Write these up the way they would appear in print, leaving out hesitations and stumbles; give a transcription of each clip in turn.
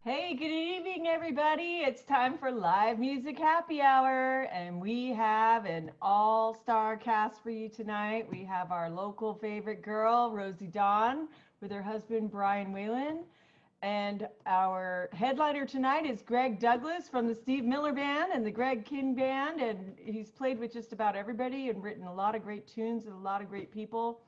Hey, good evening, everybody. It's time for live music happy hour, and we have an all-star cast for you tonight. We have our local favorite girl, Rosie Dawn, with her husband, Brian Whalen. And our headliner tonight is Greg Douglas from the Steve Miller Band and the Greg Kihn Band. And he's played with just about everybody and written a lot of great tunes and a lot of great people.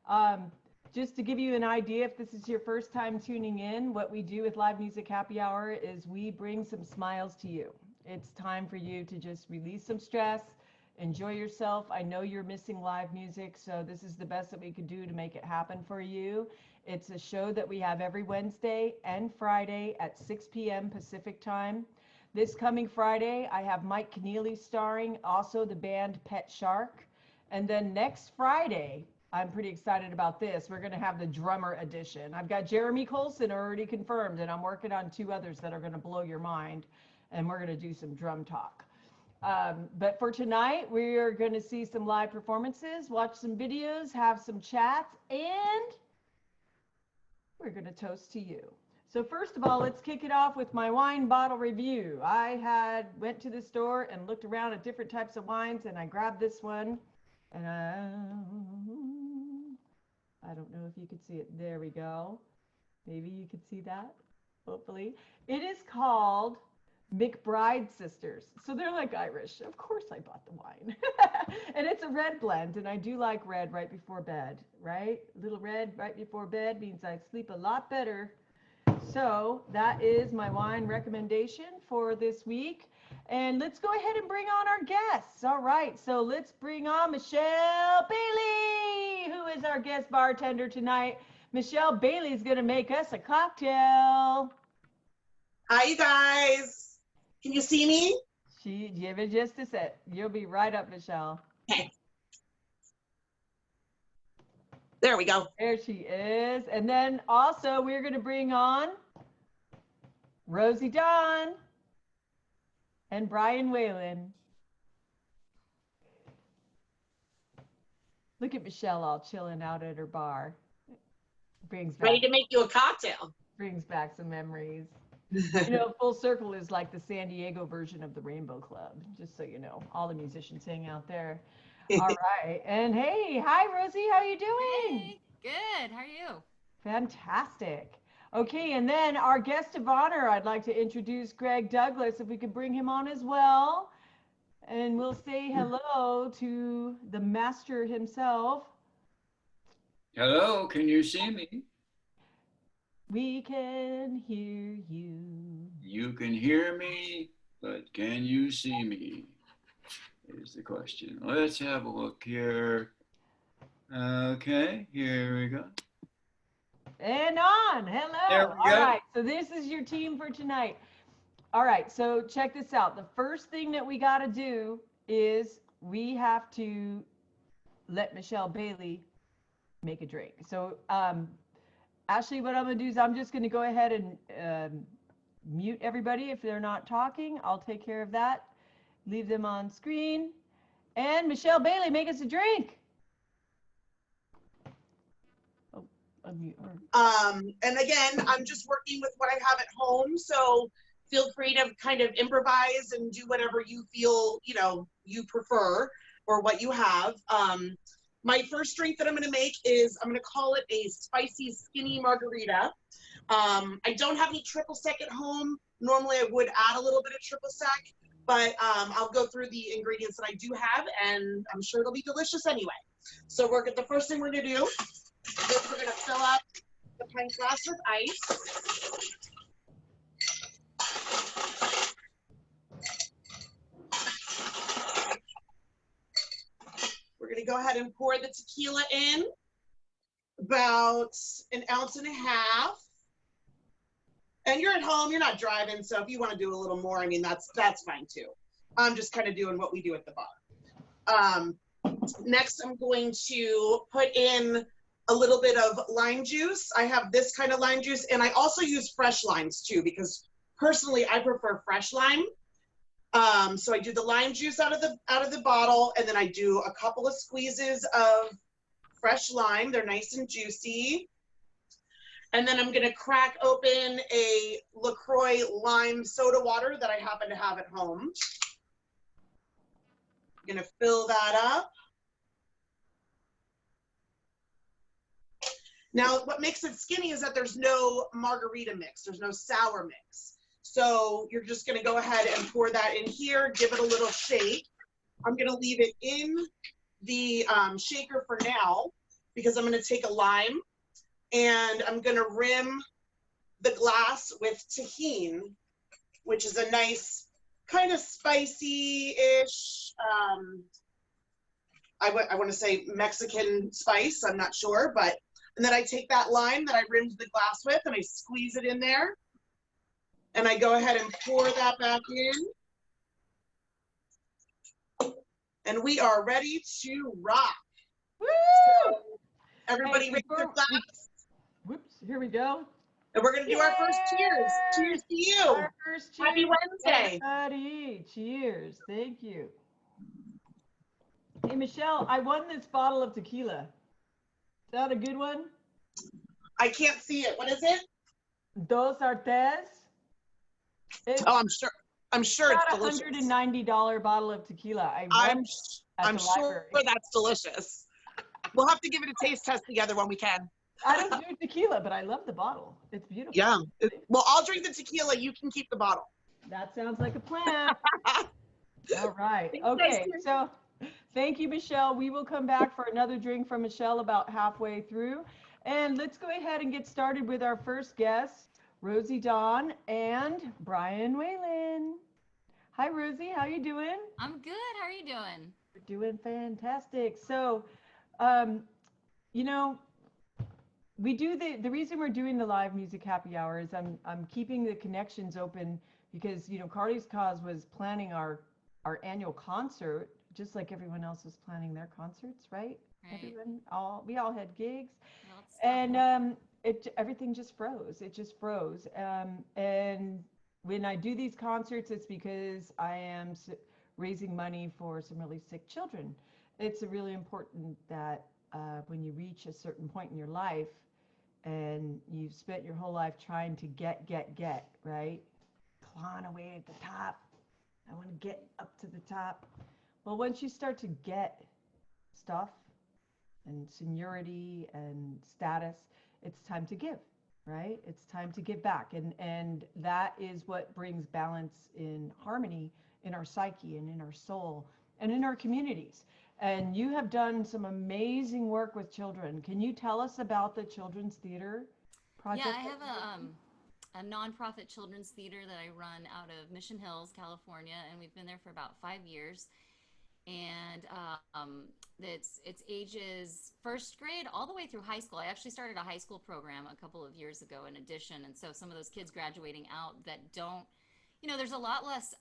Um, just to give you an idea, if this is your first time tuning in, what we do with Live Music Happy Hour is we bring some smiles to you. It's time for you to just release some stress, enjoy yourself. I know you're missing live music, so this is the best that we could do to make it happen for you. It's a show that we have every Wednesday and Friday at 6 p.m. Pacific time. This coming Friday, I have Mike Keneally starring, also the band Pet Shark. And then next Friday, I'm pretty excited about this. We're going to have the drummer edition. I've got Jeremy Colson already confirmed, and I'm working on two others that are going to blow your mind. And we're going to do some drum talk. But for tonight, we are going to see some live performances, watch some videos, have some chats, and we're going to toast to you. So first of all, let's kick it off with my wine bottle review. I went to the store and looked around at different types of wines, and I grabbed this one. And I don't know if you could see it. There we go. Maybe you could see that, hopefully. It is called McBride Sisters. So they're like Irish. Of course I bought the wine. And it's a red blend, and I do like red right before bed, right? A little red right before bed means I sleep a lot better. So that is my wine recommendation for this week. And let's go ahead and bring on our guests. All right, so let's bring on Michelle Bailey, who is our guest bartender tonight. Michelle Bailey is going to make us a cocktail. Hi, you guys. Can you see me? Give it just a sec. You'll be right up, Michelle. Okay. There we go. There she is. And then also we're going to bring on Rosy Dawn and Brian Whalen. Look at Michelle all chilling out at her bar. Ready to make you a cocktail. Brings back some memories. You know, Full Circle is like the San Diego version of the Rainbow Club, just so you know. All the musicians hang out there. All right. And hey, hi, Rosie. How are you doing? Hey, good. How are you? Fantastic. Okay, and then our guest of honor, I'd like to introduce Greg Douglas, if we could bring him on as well. And we'll say hello to the master himself. Hello, can you see me? We can hear you. You can hear me, but can you see me? Is the question. Let's have a look here. Okay, here we go. And on. Hello. There we All go. right, so this is your team for tonight. All right, so check this out. The first thing that we got to do is we have to let Michelle Bailey make a drink. So, Ashley, what I'm going to do is I'm just going to go ahead and mute everybody if they're not talking. I'll take care of that. Leave them on screen. And Michelle Bailey, make us a drink. Oh, unmute her. And again, I'm just working with what I have at home, so feel free to kind of improvise and do whatever you feel, you prefer or what you have. My first drink that I'm going to make is, I'm going to call it a spicy skinny margarita. I don't have any triple sec at home. Normally I would add a little bit of triple sec, but I'll go through the ingredients that I do have, and I'm sure it'll be delicious anyway. So the first thing we're going to do is we're going to fill up the pint glass with ice. We're going to go ahead and pour the tequila in, about 1.5 ounces. And you're at home, you're not driving, so if you want to do a little more, I mean, that's fine too. I'm just kind of doing what we do at the bar. Next, I'm going to put in a little bit of lime juice. I have this kind of lime juice, and I also use fresh limes too, because personally, I prefer fresh lime. So I do the lime juice out of the bottle, and then I do a couple of squeezes of fresh lime. They're nice and juicy. And then I'm gonna crack open a LaCroix lime soda water that I happen to have at home. I'm gonna fill that up. Now, what makes it skinny is that there's no margarita mix. There's no sour mix. So you're just gonna go ahead and pour that in here, give it a little shake. I'm gonna leave it in the shaker for now because I'm gonna take a lime and I'm gonna rim the glass with tahini, which is a nice kind of spicy-ish, I want to say Mexican spice, I'm not sure, but, and then I take that lime that I rimmed the glass with and I squeeze it in there. And I go ahead and pour that back in. And we are ready to rock. Woo! So everybody Hey, raise their glass. Whoops, here we go. And we're going to do our first cheers. Cheers to you. Our first cheers. Happy Wednesday. Everybody. Cheers. Thank you. Hey, Michelle, I won this bottle of tequila. Is that a good one? I can't see it. What is it? Dos Artes. It's Oh, I'm sure it's about delicious. $190 bottle of tequila. I'm at the sure library. that's delicious. We'll have to give it a taste test together when we can. I don't do tequila, but I love the bottle. It's beautiful. Yeah. Well, I'll drink the tequila. You can keep the bottle. That sounds like a plan. All right. Thanks, Okay. guys. So thank you, Michelle. We will come back for another drink from Michelle about halfway through. And let's go ahead and get started with our first guest, Rosy Dawn and Brian Whalen. Hi, Rosy. How you doing? I'm good. How are you doing? We're doing fantastic. So, you know, we do the reason we're doing the live music happy hour is I'm keeping the connections open because, you know, Carly's Cause was planning our annual concert, just like everyone else was planning their concerts, right? Right. We all had gigs, Well, it's stuff. and everything just froze. It just froze. And when I do these concerts, it's because I am raising money for some really sick children. It's really important that when you reach a certain point in your life and you've spent your whole life trying to get, right? Clawing away at the top. I want to get up to the top. Well, once you start to get stuff and seniority and status, it's time to give, right? It's time to give back. And that is what brings balance in harmony in our psyche and in our soul and in our communities. And you have done some amazing work with children. Can you tell us about the Children's Theater project? Yeah, I have a nonprofit children's theater that I run out of Mission Hills, California, and we've been there for about 5 years. And it's ages first grade all the way through high school. I actually started a high school program a couple of years ago in addition. And so some of those kids graduating out that don't, you know, there's a lot less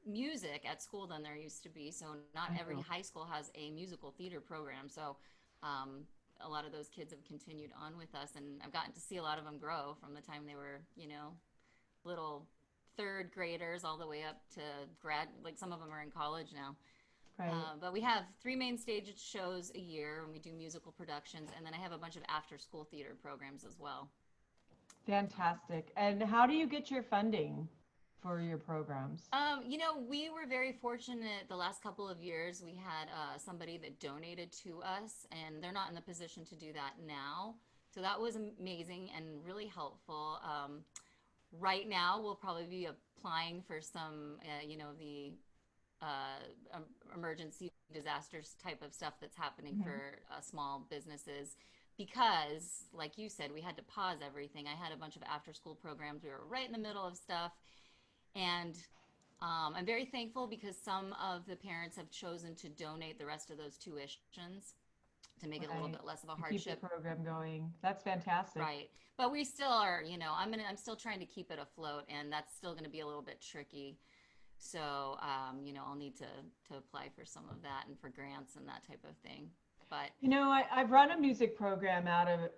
music at school than there used to be. So not every high school has a musical theater program. So a lot of those kids have continued on with us, and I've gotten to see a lot of them grow from the time they were, you know, little third graders all the way up to like some of them are in college now. Right. But we have 3 main stage shows a year, and we do musical productions, and then I have a bunch of after-school theater programs as well. Fantastic. And how do you get your funding for your programs? You know, we were very fortunate the last couple of years. We had somebody that donated to us, and they're not in the position to do that now. So that was amazing and really helpful. Right now, we'll probably be applying for some, you know, the emergency disasters type of stuff that's happening for small businesses, because like you said, we had to pause everything. I had a bunch of after school programs. We were right in the middle of stuff, and I'm very thankful because some of the parents have chosen to donate the rest of those tuitions to make it a little bit less of a hardship. Keep the program going. That's fantastic. Right. But we still are, you know, I'm still trying to keep it afloat, and that's still going to be a little bit tricky. So, you know, I'll need to apply for some of that and for grants and that type of thing. But you know, I've run a music program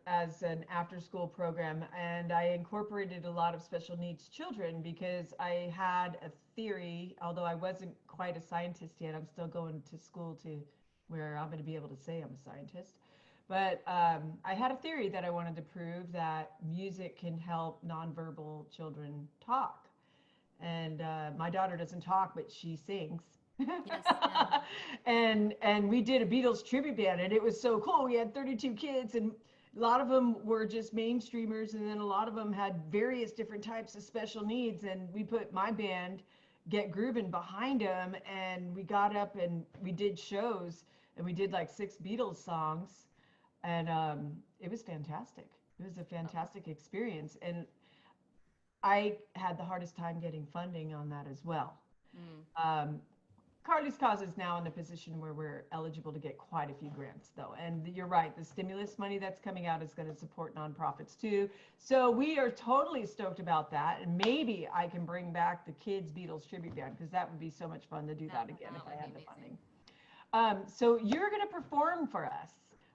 as an after-school program, and I incorporated a lot of special needs children because I had a theory, although I wasn't quite a scientist yet. I'm still going to school to where I'm going to be able to say I'm a scientist. But I had a theory that I wanted to prove that music can help nonverbal children talk. And my daughter doesn't talk, but she sings. Yes, yeah. And we did a Beatles tribute band, and it was so cool. We had 32 kids, and a lot of them were just mainstreamers, and then a lot of them had various different types of special needs. And we put my band, Get Groovin', behind them, and we got up and we did shows, and we did like 6 Beatles songs, and it was fantastic. It was a fantastic experience, and I had the hardest time getting funding on that as well. Mm. Carly's Cause is now in a position where we're eligible to get quite a few grants, though. And you're right, the stimulus money that's coming out is going to support nonprofits too. So we are totally stoked about that. And maybe I can bring back the Kids Beatles tribute band, because that would be so much fun to do that again if I had the funding. So you're going to perform for us.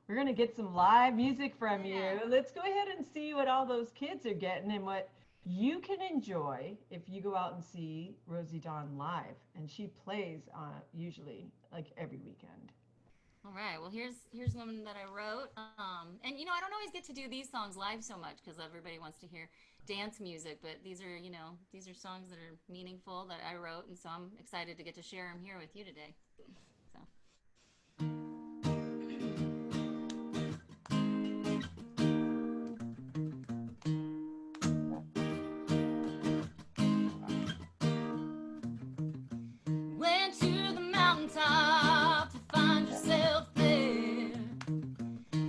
We're going to get some live music from you. Let's go ahead and see what all those kids are getting and what you can enjoy if you go out and see Rosy Dawn live. And she plays usually like every weekend. All right. Well, here's one that I wrote. And you know, I don't always get to do these songs live so much because everybody wants to hear dance music, but these are, you know, these are songs that are meaningful that I wrote, and so I'm excited to get to share them here with you today. So. Went to the mountaintop to find yourself there.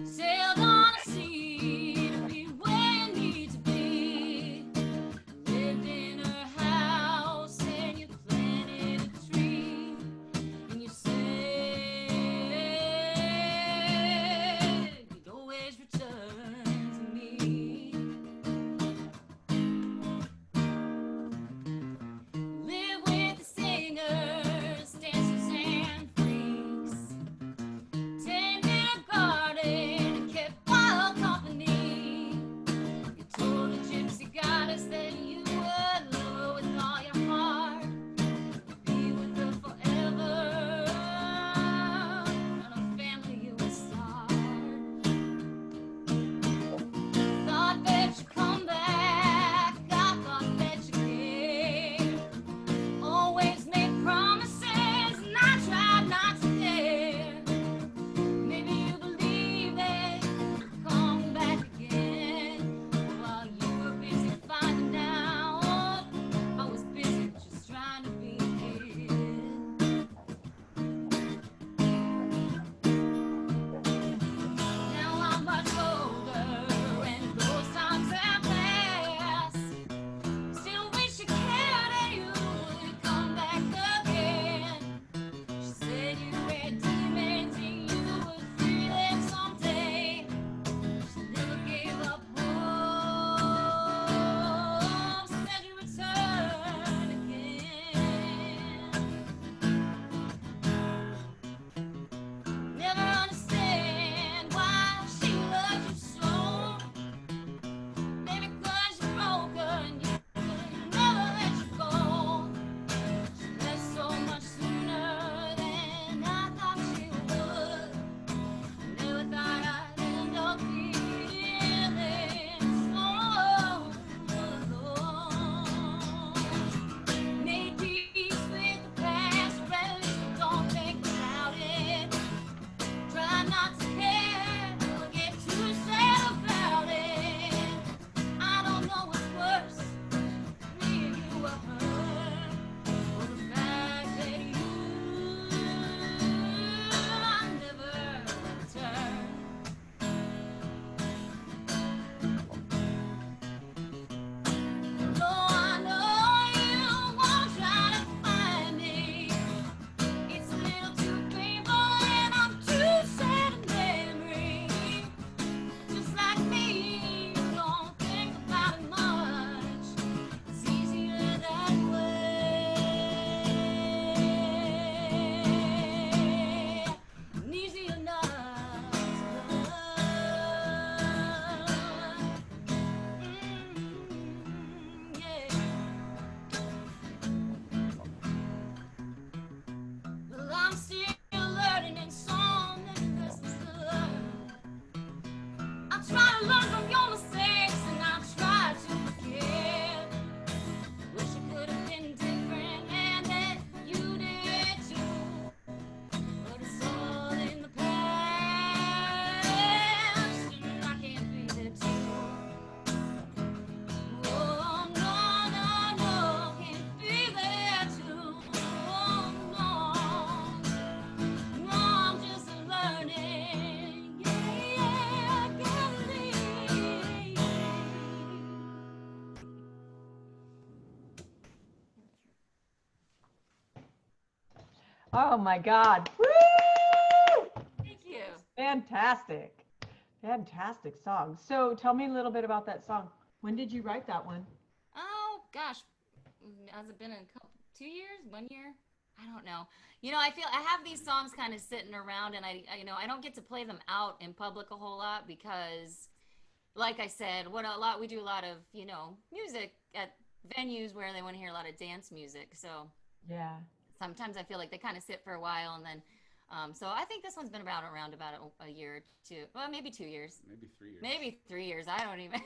Sailed on a sea to be where you need to be. Lived in her house and you planted a tree. And you said you'd always return to me. Live with the singers, dancers, and Oh my God. Woo! Thank you. Fantastic. Fantastic song. So tell me a little bit about that song. When did you write that one? Oh gosh, has it been a couple, 2 years, 1 year? I don't know. I feel I have these songs kind of sitting around, and I don't get to play them out in public a whole lot because, like I said, we do a lot of music at venues where they want to hear a lot of dance music. So Yeah. sometimes I feel like they kind of sit for a while, and then so I think this one's been around about a year or two, well, maybe 2 years, Maybe 3 years. maybe 3 years. I don't even.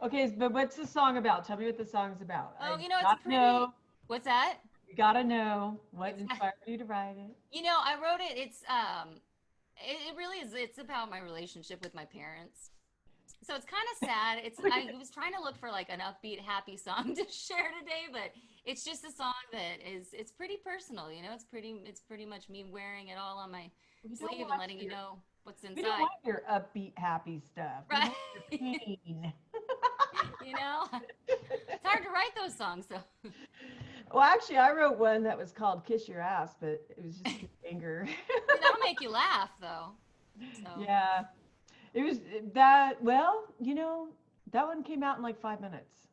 Okay, but what's the song about? Tell me what the song's about. Oh, I it's gotta pretty. know. What's that? You gotta know what It's inspired you to write it. I wrote it. It really is. It's about my relationship with my parents. So it's kind of sad. I was trying to look for like an upbeat, happy song to share today, but it's just a song that it's pretty personal. It's pretty much me wearing it all on my We don't sleeve and want letting you your- know what's We don't inside. want your upbeat, happy stuff. We Right. want your pain. It's hard to write those songs, so. Well, actually, I wrote one that was called "Kiss Your Ass," but it was just anger. That'll make you laugh, though. So. Yeah, it was that. Well, that one came out in like 5 minutes.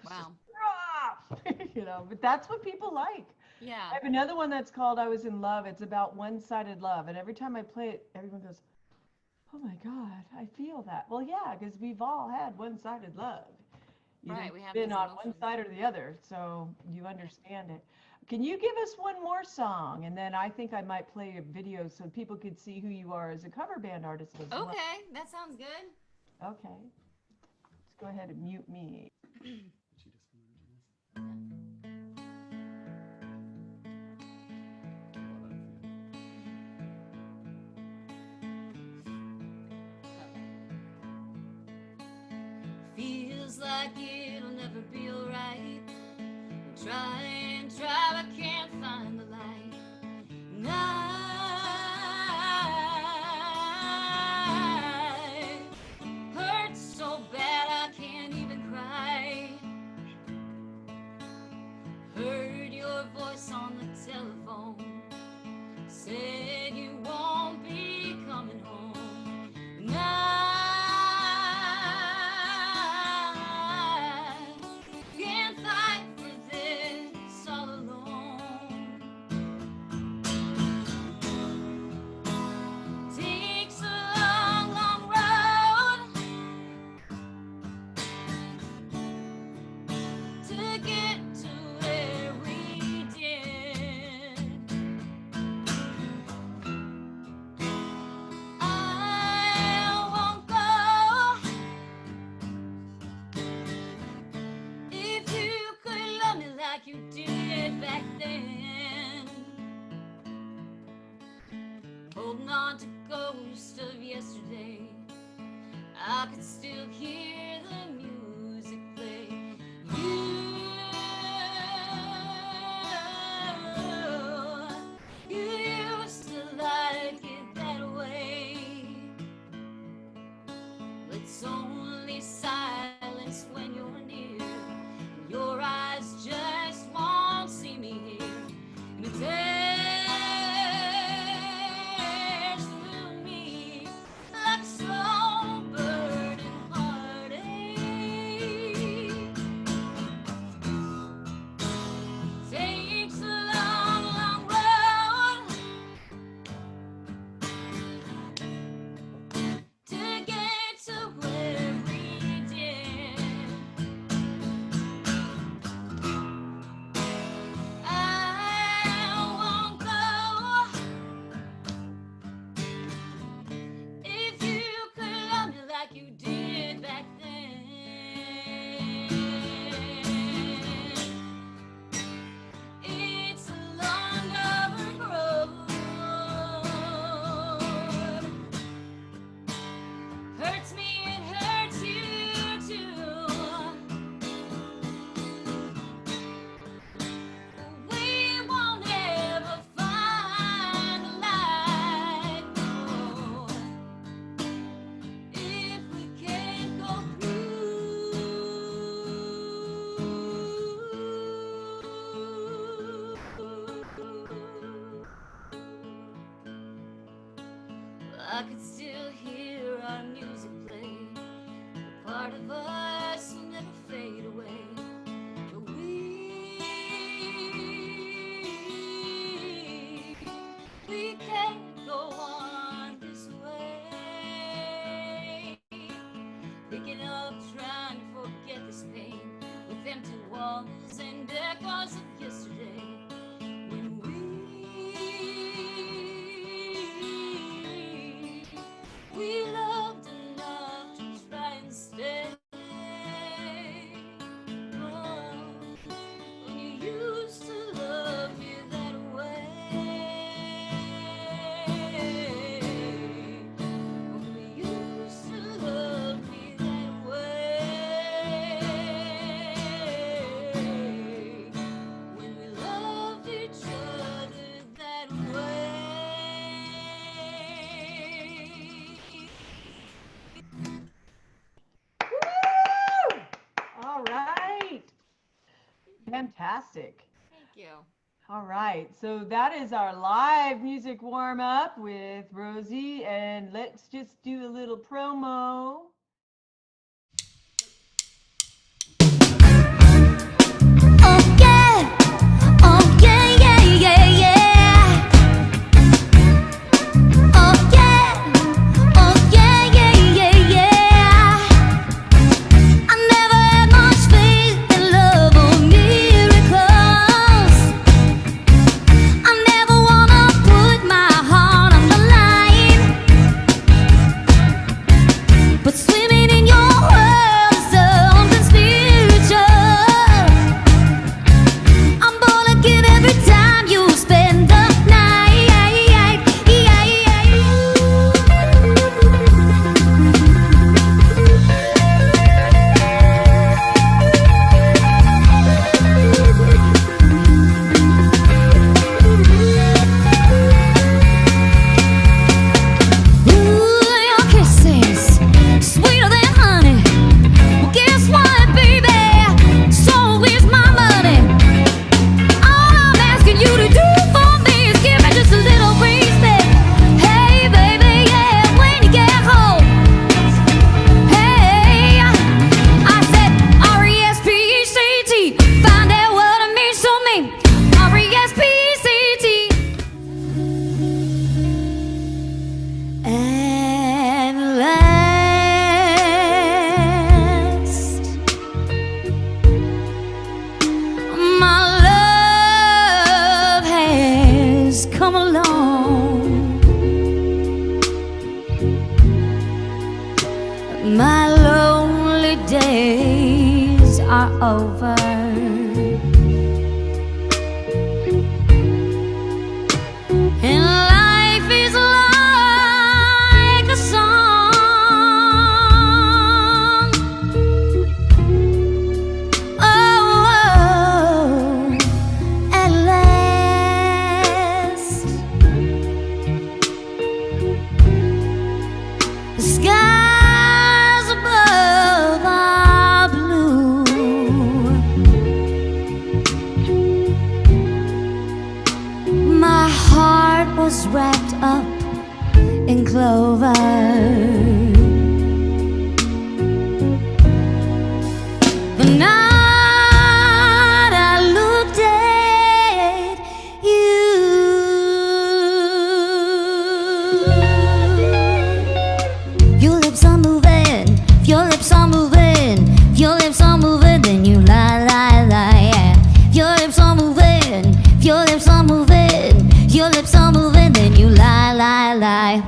Wow. But that's what people like. Yeah. I have another one that's called "I Was in Love." It's about one-sided love, and every time I play it, everyone goes, "Oh my God, I feel that." Well, yeah, because we've all had one-sided love. Right, we have Been these on one emotions. side or the other, so you understand it. Can you give us one more song, and then I think I might play a video so people could see who you are as a cover band artist as well. Okay, that sounds good. Okay. Let's go ahead and mute me. She just wanted to Feels like it'll never be alright. Try and try, but can't find the light. And I hurt so bad I can't even cry. Heard your voice on the telephone, said you won't be coming home. And I can't fight for this all alone. Takes a long, long road to get to where we did. I won't go if you could love me like you did back then. Holding on to ghosts of yesterday, I could still hear the music play. You used to like it that way. It's only silence when you're near. Your eyes just won't see me here. And it tears through me like a slow burning heartache. walls and decors of yesterday. When we loved enough to try and stay. Oh, when you used to love me that way. When we used to love me that way. When we loved each other that way. Woo! All right. Fantastic. Thank you. All right, so that is our live music warm up with Rosie, and let's just do a little promo. Oh yeah, oh yeah, yeah, yeah, yeah. Oh yeah, yeah, yeah, yeah. I never had much faith in love or miracles. I never wanna put my heart on the line, but swimming in your world is something spiritual. I'm gonna give every time you spend the night. Ooh, your kisses, sweeter than honey. Well, guess what, baby? So is my money. All I'm asking you to do for me is give me just a little respect. Hey, baby, yeah, when you get home. Hey, I said R-E-S-P-E-C-T. Find out what it means to me. R-E-S-P-E-C-T. And last, my love has come along. My lonely days are over. And life is like a song. Oh, at last, the skies above are blue. My heart was wrapped up in clover. The night I looked at you, your lips are moving, your lips are moving, your lips are moving, then you lie, lie, lie. Yeah. Your lips are moving, your lips are moving, your lips are moving, then you lie, lie, lie.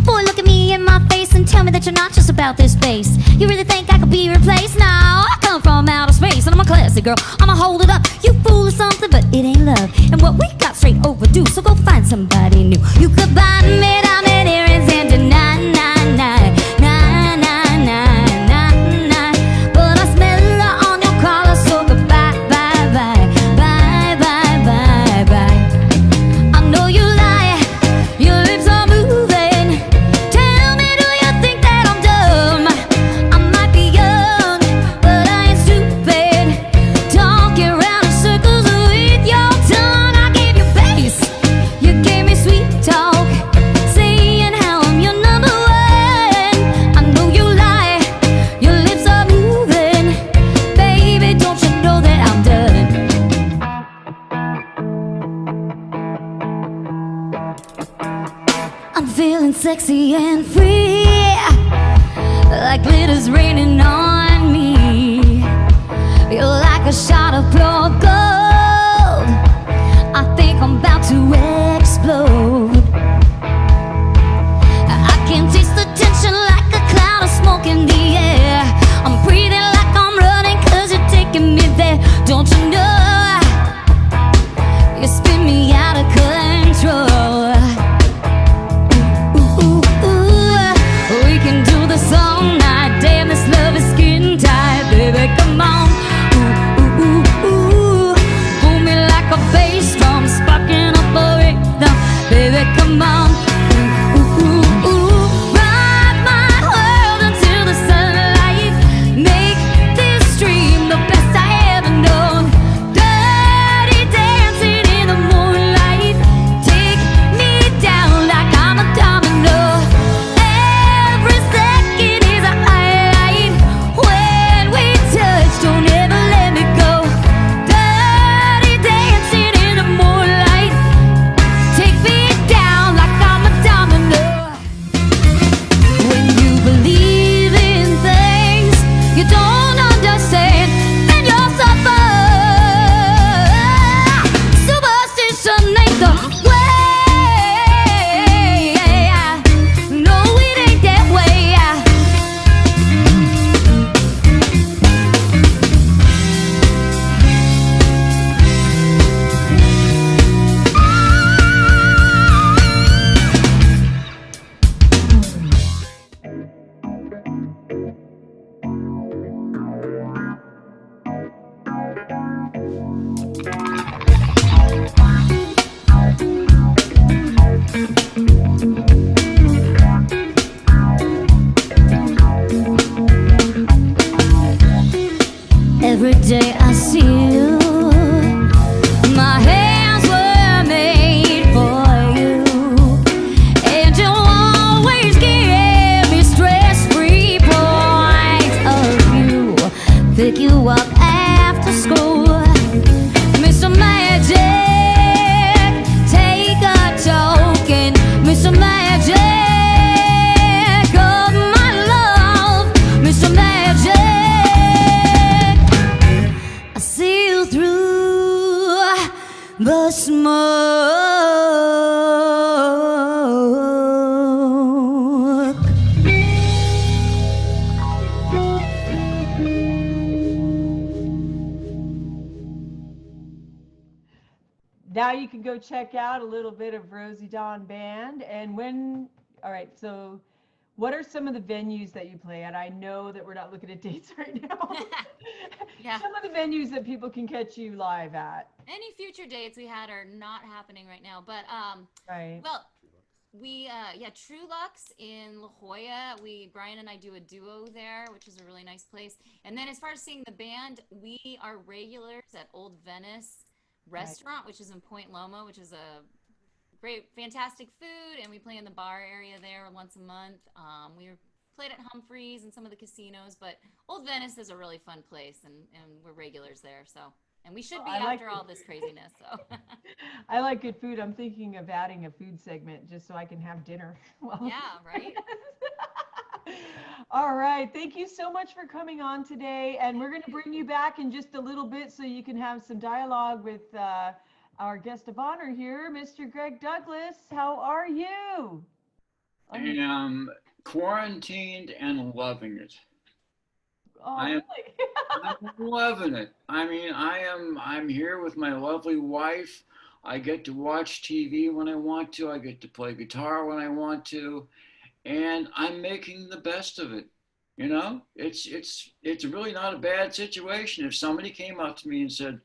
Boy, look at me in my face and tell me that you're not just about this space. You really think I could be replaced? Now I come from outer space and I'm a classy girl. I'ma hold it up. You fool or something, but it ain't love. And what we got straight overdue, so go find somebody new. You could buy me diamond earrings and a 999, 999, but I smell her on your collar, so goodbye, bye, bye, bye, bye, bye, bye. I know you lie, your lips are moving. Tell me, do you think that I'm dumb? I might be young, but I ain't stupid. Talking round in circles with your tongue. I gave you bass, you gave me sweet talk, saying how I'm your number one. I know you lie, your lips are moving. Baby, don't you know that I'm done? I'm feeling sexy and free, like glitter's raining on me. You're like a shot every day I see you. My hands were made for you, and you always give me stress-free points of view. Pick you up after school, Mr. Magic, take a token, Mr. Magic of my love, Mr. Magic. I see you through the smoke. Now you can go check out a little bit of Rosy Dawn Band. And when, all right, so what are some of the venues that you play at? I know that we're not looking at dates right now. Yeah. Some of the venues that people can catch you live at. Any future dates we had are not happening right now, but Right. well, we True Lux in La Jolla. Brian and I do a duo there, which is a really nice place. And then as far as seeing the band, we are regulars at Old Venice Restaurant, which is in Point Loma, which is a great, fantastic food, and we play in the bar area there once a month. We played at Humphreys and some of the casinos, but Old Venice is a really fun place, and we're regulars there. So, and we should be after all this craziness. So, I like good food. I'm thinking of adding a food segment just so I can have dinner. Well, yeah, right. all right. Thank you so much for coming on today. And we're going to bring you back in just a little bit so you can have some dialogue with our guest of honor here, Mr. Greg Douglas. How are you? I am quarantined and loving it. Oh, I am- really? I'm loving it. I mean, I'm here with my lovely wife. I get to watch TV when I want to. I get to play guitar when I want to, and I'm making the best of it. You know, it's really not a bad situation. If somebody came up to me and said,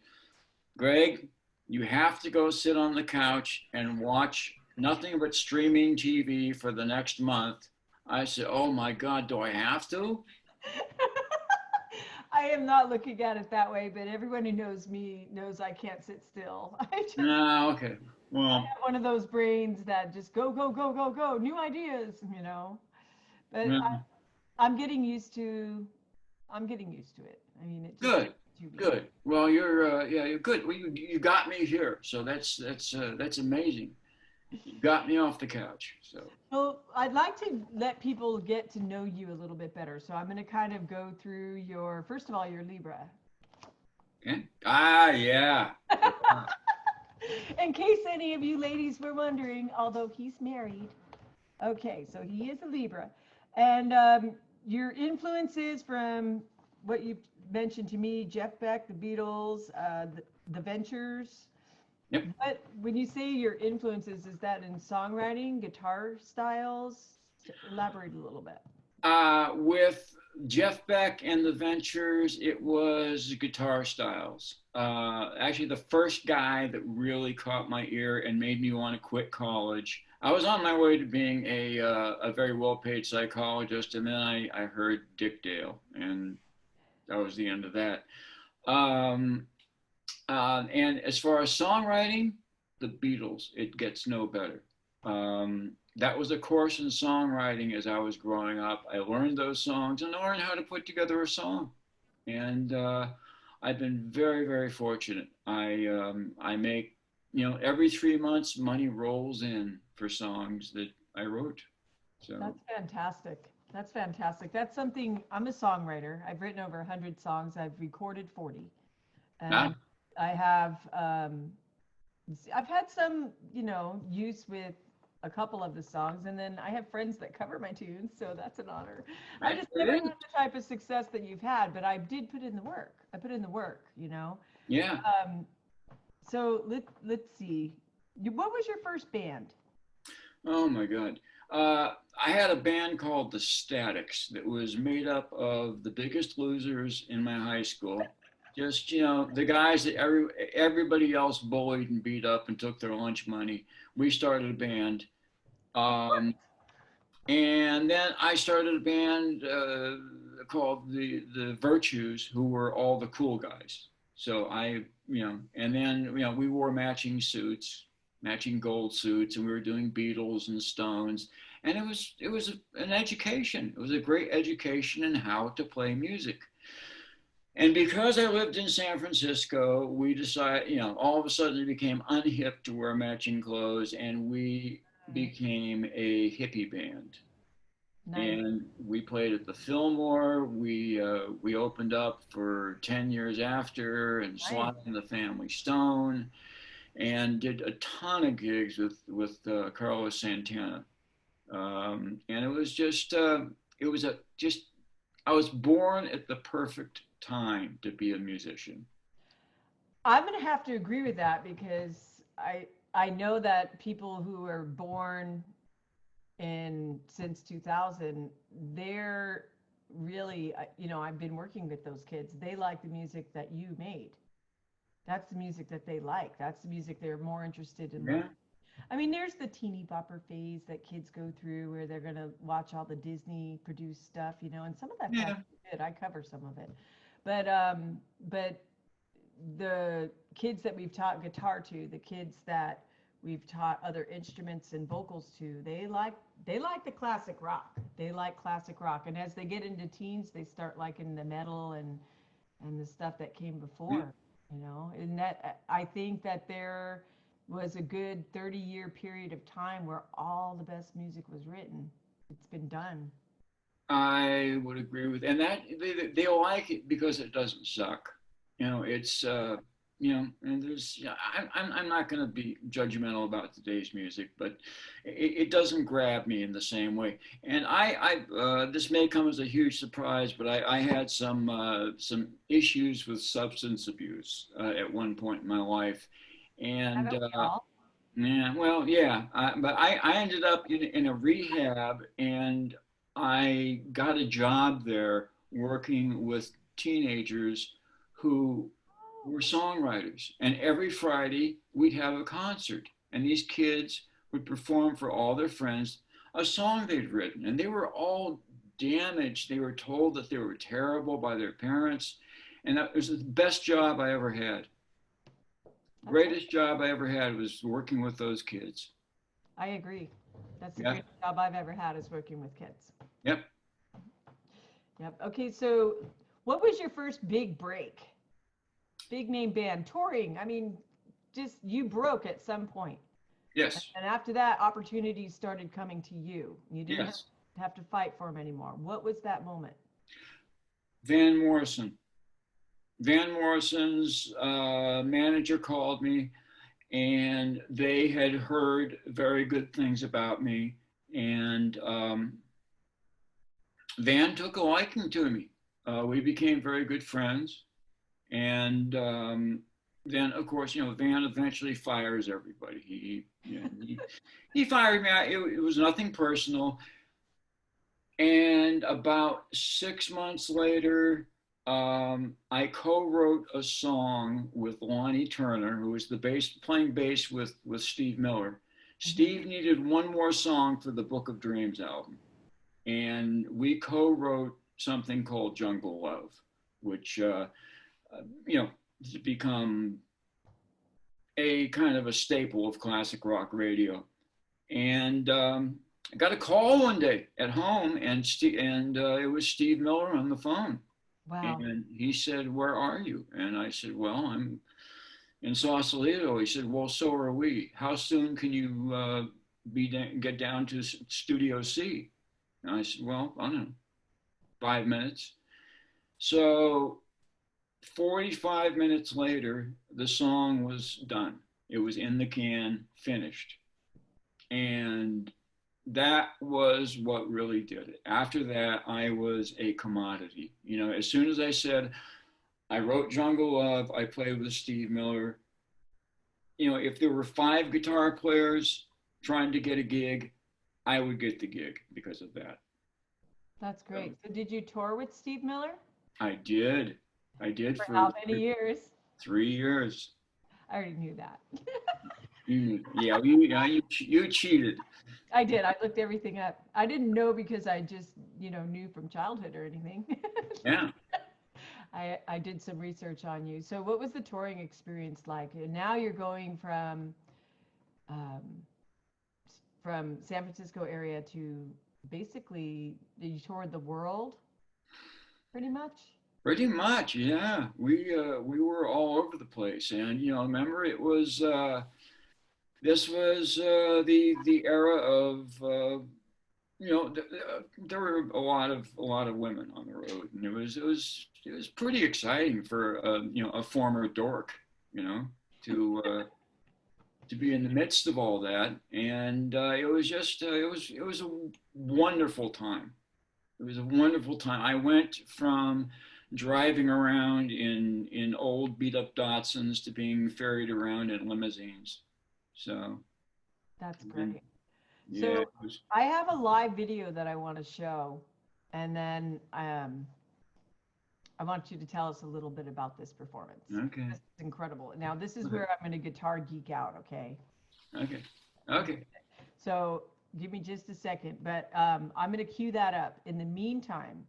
"Greg, you have to go sit on the couch and watch nothing but streaming TV for the next month," I said, "Oh my God, do I have to?" I am not looking at it that way, but everyone who knows me knows I can't sit still. No, okay. I Well, have one of those brains that just go, go, go, go, go, new ideas, you know. But yeah. I'm getting used to it. I mean, it just Good, to be. good. Well, you're good. Well, you got me here, so that's amazing. You got me off the couch. So Well, I'd like to let people get to know you a little bit better. So I'm going to kind of go through first of all, your Libra. okay. Yeah. In case any of you ladies were wondering, although he's married. Okay, so he is a Libra. And your influences from what you mentioned to me, Jeff Beck, the Beatles, the Ventures. Yep. But when you say your influences, is that in songwriting, guitar styles? Elaborate a little bit. With Jeff Beck and the Ventures, it was guitar styles. Actually, the first guy that really caught my ear and made me want to quit college. I was on my way to being a very well-paid psychologist, and then I heard Dick Dale, and that was the end of that. And as far as songwriting, the Beatles, it gets no better. That was a course in songwriting as I was growing up. I learned those songs and learned how to put together a song. And I've been very, very fortunate. I make, every 3 months money rolls in for songs that I wrote. So That's fantastic. That's fantastic. That's something, I'm a songwriter. I've written over 100 songs. I've recorded 40. And I have, I've had some, use with a couple of the songs, and then I have friends that cover my tunes, so that's an honor. I just never had the type of success that you've had, but I did put in the work. I put in the work, Yeah. So let's see. What was your first band? Oh my God. I had a band called the Statics that was made up of the biggest losers in my high school. Just, the guys that everybody else bullied and beat up and took their lunch money. We started a band. And then I started a band called the Virtues, who were all the cool guys. So and then we wore matching suits, matching gold suits, and we were doing Beatles and Stones, and it was an education. It was a great education in how to play music. And because I lived in San Francisco, we decided, all of a sudden it became unhip to wear matching clothes, and we became a hippie band. Nice. And we played at the Fillmore. We opened up for 10 years after, and Sly and the Family Stone, and did a ton of gigs with Carlos Santana. And it was just it was a just I was born at the perfect time to be a musician. I'm going to have to agree with that because I know that people who were born in since 2000, they're really, I've been working with those kids. They like the music that you made. That's the music that they like. That's the music they're more interested in. Yeah. I mean, there's the teeny bopper phase that kids go through where they're going to watch all the Disney produced stuff, and some of that's Yeah. actually good. I cover some of it. But the kids that we've taught guitar to, the kids that we've taught other instruments and vocals to, they like the classic rock. They like classic rock. And as they get into teens, they start liking the metal and the stuff that came before, And that, I think that there was a good 30-year period of time where all the best music was written. It's been done. I would agree with, and that they like it because it doesn't suck. It's and there's I'm not going to be judgmental about today's music, but it doesn't grab me in the same way. And this may come as a huge surprise, but I had some issues with substance abuse at one point in my life, and yeah, well, yeah, but I ended up in a rehab, and I got a job there working with teenagers who were songwriters. And every Friday we'd have a concert, and these kids would perform for all their friends a song they'd written. And they were all damaged. They were told that they were terrible by their parents. And that was the best job I ever had. Greatest job I ever had was working with those kids. I agree. That's the greatest job I've ever had, is working with kids. Yep. Yep. Okay, so what was your first big break? Big name band, touring. I mean, just you broke at some point. Yes. And after that, opportunities started coming to you. You didn't have to fight for them anymore. What was that moment? Van Morrison's manager called me, and they had heard very good things about me. And Van took a liking to me. We became very good friends. And then, of course, Van eventually fires everybody. He fired me. It was nothing personal. And about 6 months later, I co-wrote a song with Lonnie Turner, who was playing bass with Steve Miller. Mm-hmm. Steve needed one more song for the Book of Dreams album. And we co-wrote something called Jungle Love, which, has become a kind of a staple of classic rock radio. And I got a call one day at home, and it was Steve Miller on the phone. Wow. And he said, "Where are you?" And I said, "Well, I'm in Sausalito." He said, "Well, so are we. How soon can you get down to Studio C?" And I said, "Well, I don't know, 5 minutes." So 45 minutes later, the song was done. It was in the can, finished. And that was what really did it. After that, I was a commodity. As soon as I said, I wrote Jungle Love, I played with Steve Miller. If there were 5 guitar players trying to get a gig, I would get the gig because of that. That's great. So did you tour with Steve Miller? I did. For how many years? 3 years. I already knew that. You cheated. I did. I looked everything up. I didn't know because I just, knew from childhood or anything. Yeah. I did some research on you. So what was the touring experience like? And now you're going um, from San Francisco area to basically you toured the world pretty much. Pretty much, yeah. We were all over the place, and remember this was the era of there were a lot of women on the road, and it was pretty exciting for a former dork, to be in the midst of all that, and it was just it was a wonderful time. It was a wonderful time. I went from driving around in old beat up Datsuns to being ferried around in limousines. So, That's and great. yeah, So it was I have a live video that I want to show, and then I want you to tell us a little bit about this performance. okay. This is incredible. Now, this is where I'm going to guitar geek out, okay? Okay. Okay. So give me just a second, but I'm going to cue that up. In the meantime,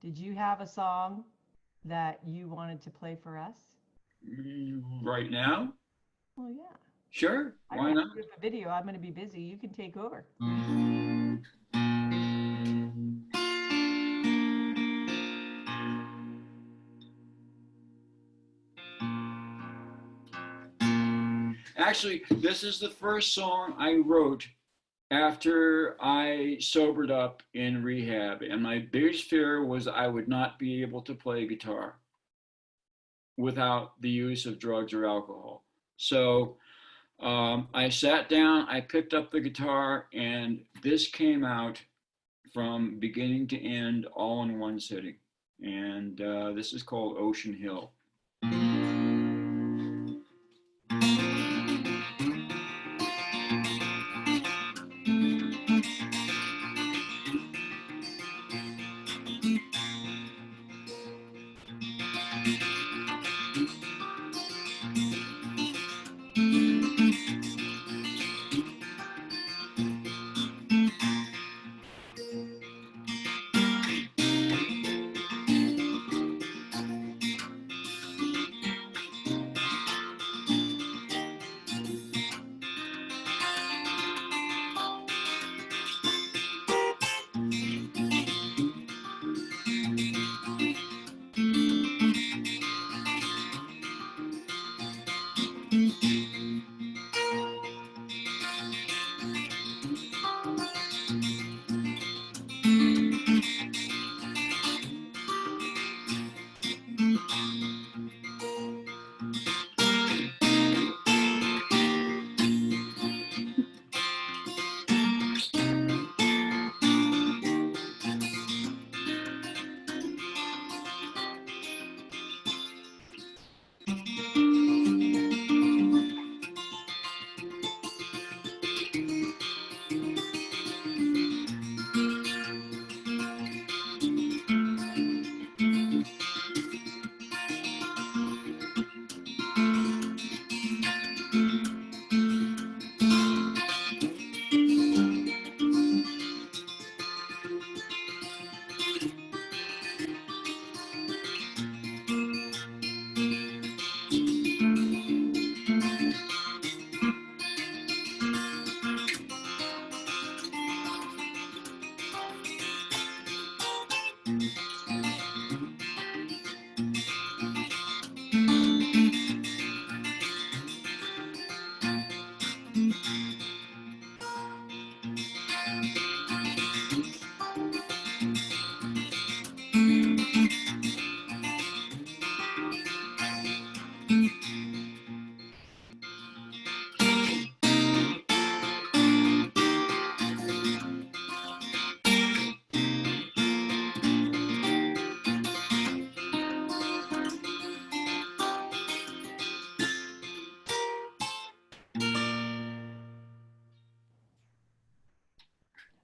did you have a song that you wanted to play for us? Right now? Well, yeah. Sure. I Why don't not? have to do a video. I'm going to be busy. You can take over. Actually, this is the first song I wrote after I sobered up in rehab, and my biggest fear was I would not be able to play guitar without the use of drugs or alcohol. So I sat down, I picked up the guitar, and this came out from beginning to end all in one sitting. And this is called Ocean Hill.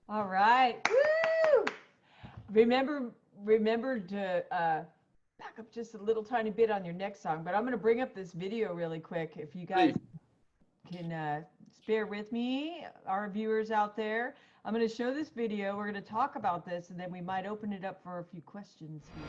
All right. Woo! Remember to back up just a little tiny bit on your next song, but I'm going to bring up this video really quick if you guys Please. can bear with me, our viewers out there. I'm going to show this video. We're going to talk about this, and then we might open it up for a few questions here.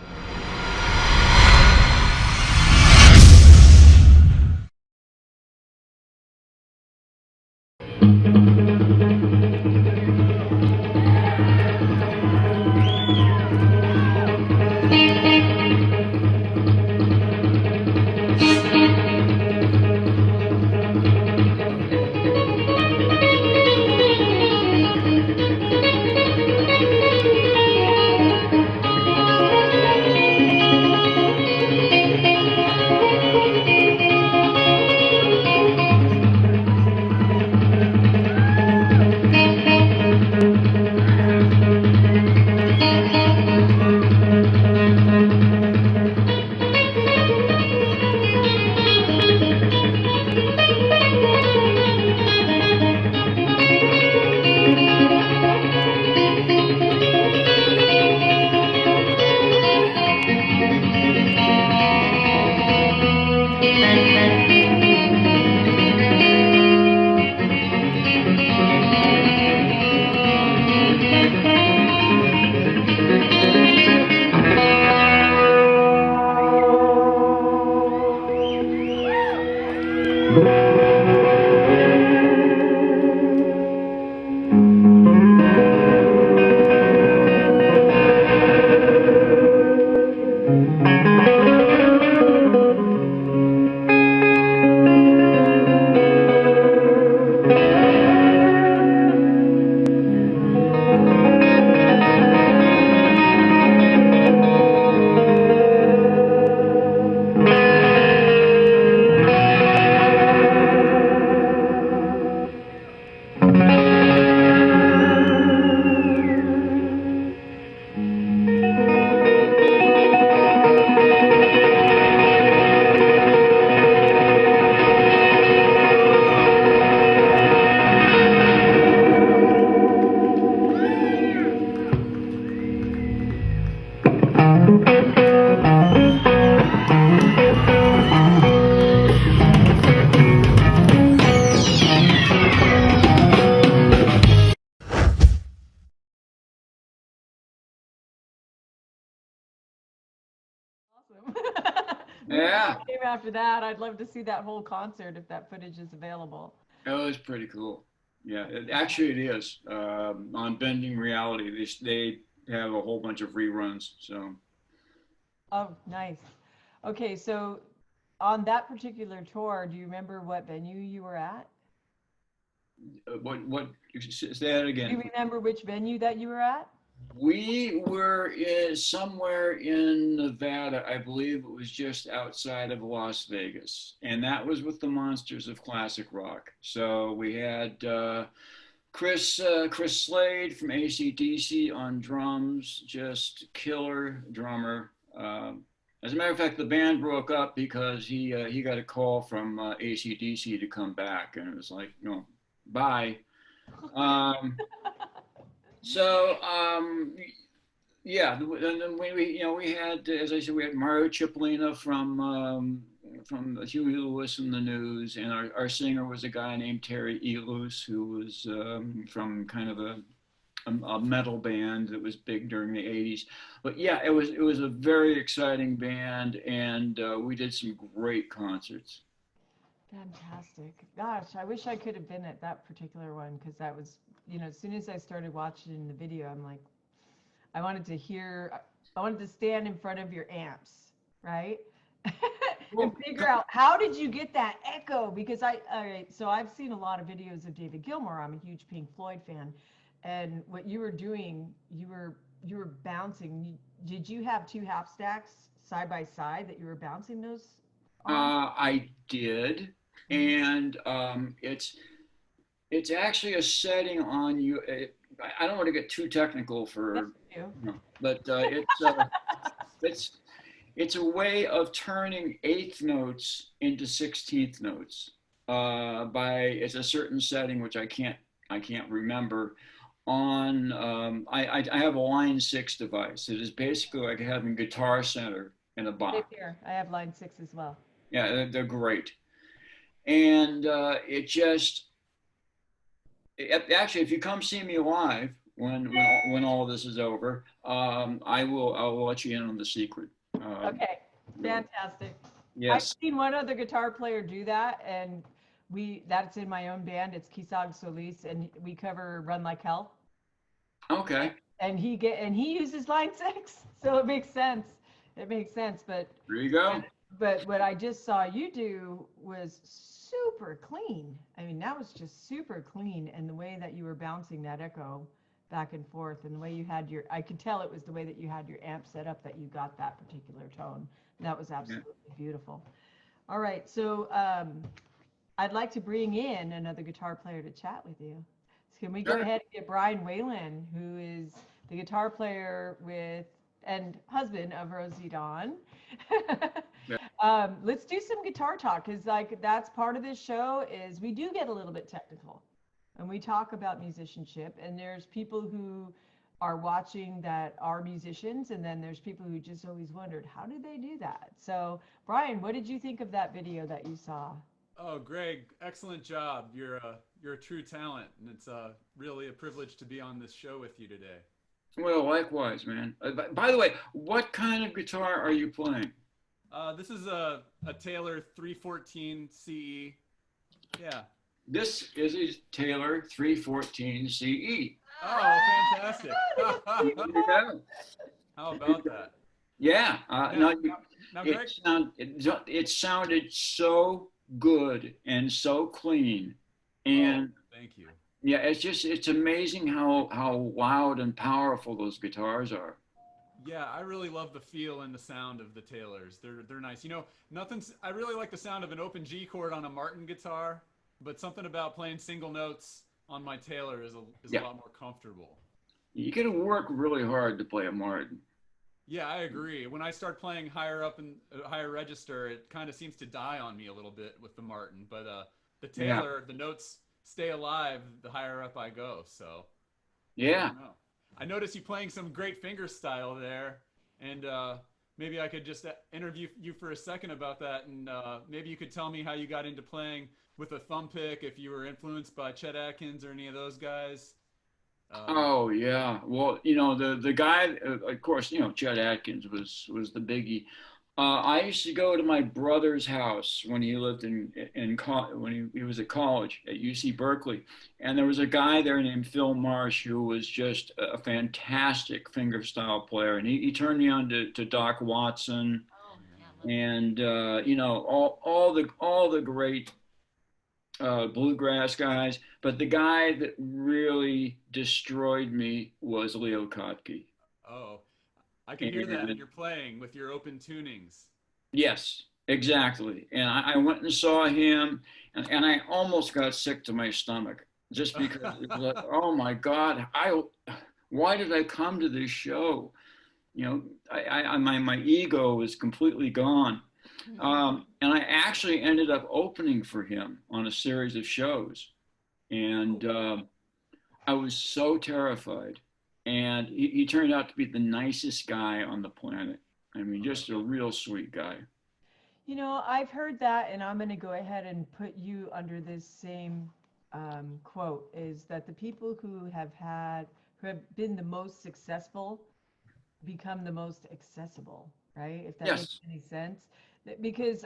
Awesome. Yeah. Came after that. I'd love to see that whole concert if that footage is available. It was pretty cool. Yeah, actually it is. On Bending Reality, they have a whole bunch of reruns. So. Oh, nice. Okay, so on that particular tour, do you remember what venue you were at? What? Say that again. Do you remember which venue that you were at? We were somewhere in Nevada. I believe it was just outside of Las Vegas. And that was with the Monsters of Classic Rock. So we had Chris Slade from AC/DC on drums, just killer drummer. As a matter of fact, the band broke up because he got a call from AC/DC to come back. And it was like, bye. Yeah, and then we had, as I said, we had Mario Cipollina from Huey Lewis and the News, and our singer was a guy named Terry Eluce, who was from kind of a metal band that was big during the 80s. But yeah, it was a very exciting band, and we did some great concerts. Fantastic. Gosh, I wish I could have been at that particular one because that was, as soon as I started watching the video, I'm like, I wanted to stand in front of your amps, right? And figure out how did you get that echo? Because all right, so I've seen a lot of videos of David Gilmour. I'm a huge Pink Floyd fan. And what you were doing, you were bouncing. Did you have two half stacks side by side that you were bouncing those on? I did. And it's actually a setting on you. I don't want to get too technical but it's a way of turning eighth notes into 16th notes it's a certain setting which I can't remember. I have a line 6 device. It is basically like having Guitar Center in a box. Here, I have line 6 as well. Yeah, they're great. And it just, actually, if you come see me live when all this is over, I will let you in on the secret. Okay, fantastic. I've Yes. seen one other guitar player do that, and that's in my own band. It's Kisag Solis, and we cover Run Like Hell. Okay. And he uses line 6, so it makes sense. It makes sense. There you go. But what I just saw you do was super clean. I mean, that was just super clean, and the way that you were bouncing that echo back and forth, and the way you had I could tell it was the way that you had your amp set up that you got that particular tone. That was absolutely beautiful. All right, so I'd like to bring in another guitar player to chat with you. So can we go Sure. ahead and get Brian Whalen, who is the guitar player with and husband of Rosy Dawn. Yeah. Let's do some guitar talk, because like that's part of this show is we do get a little bit technical and we talk about musicianship, and there's people who are watching that are musicians, and then there's people who just always wondered how did they do that. So Brian, what did you think of that video that you saw? Oh, Greg, excellent job. You're a true talent, and it's really a privilege to be on this show with you today. Well, likewise, man. By the way, what kind of guitar are you playing? This is a Taylor 314 CE. Yeah. This is a Taylor 314 CE. Oh, fantastic. There you go. How about that? Yeah. Now, Greg, It sounded so good and so clean. And thank you. yeah, it's amazing how loud and powerful those guitars are. Yeah, I really love the feel and the sound of the Taylors. They're nice. You know, I really like the sound of an open G chord on a Martin guitar, but something about playing single notes on my Taylor is a lot more comfortable. You got to work really hard to play a Martin. Yeah, I agree. When I start playing higher up in a higher register, it kind of seems to die on me a little bit with the Martin, but the Taylor, the notes stay alive the higher up I go. So Yeah. I noticed you playing some great finger style there, and maybe I could just interview you for a second about that, and maybe you could tell me how you got into playing with a thumb pick, if you were influenced by Chet Atkins or any of those guys. Oh yeah. Well, you know the guy, of course, you know Chet Atkins was the biggie. I used to go to my brother's house when he lived when he was at college at UC Berkeley, and there was a guy there named Phil Marsh who was just a fantastic fingerstyle player, and he turned me on to Doc Watson Oh, yeah. and you know all the great bluegrass guys, but the guy that really destroyed me was Leo Kottke. Oh, I can hear that in your playing with your open tunings. Yes, exactly. And I went and saw him, and I almost got sick to my stomach just because it was like, oh my God, why did I come to this show? You know, my ego was completely gone. And I actually ended up opening for him on a series of shows. And I was so terrified. And he turned out to be the nicest guy on the planet. I mean, just a real sweet guy. You know, I've heard that, and I'm going to go ahead and put you under this same quote, is that the people who have been the most successful become the most accessible, right? If that makes any sense. Because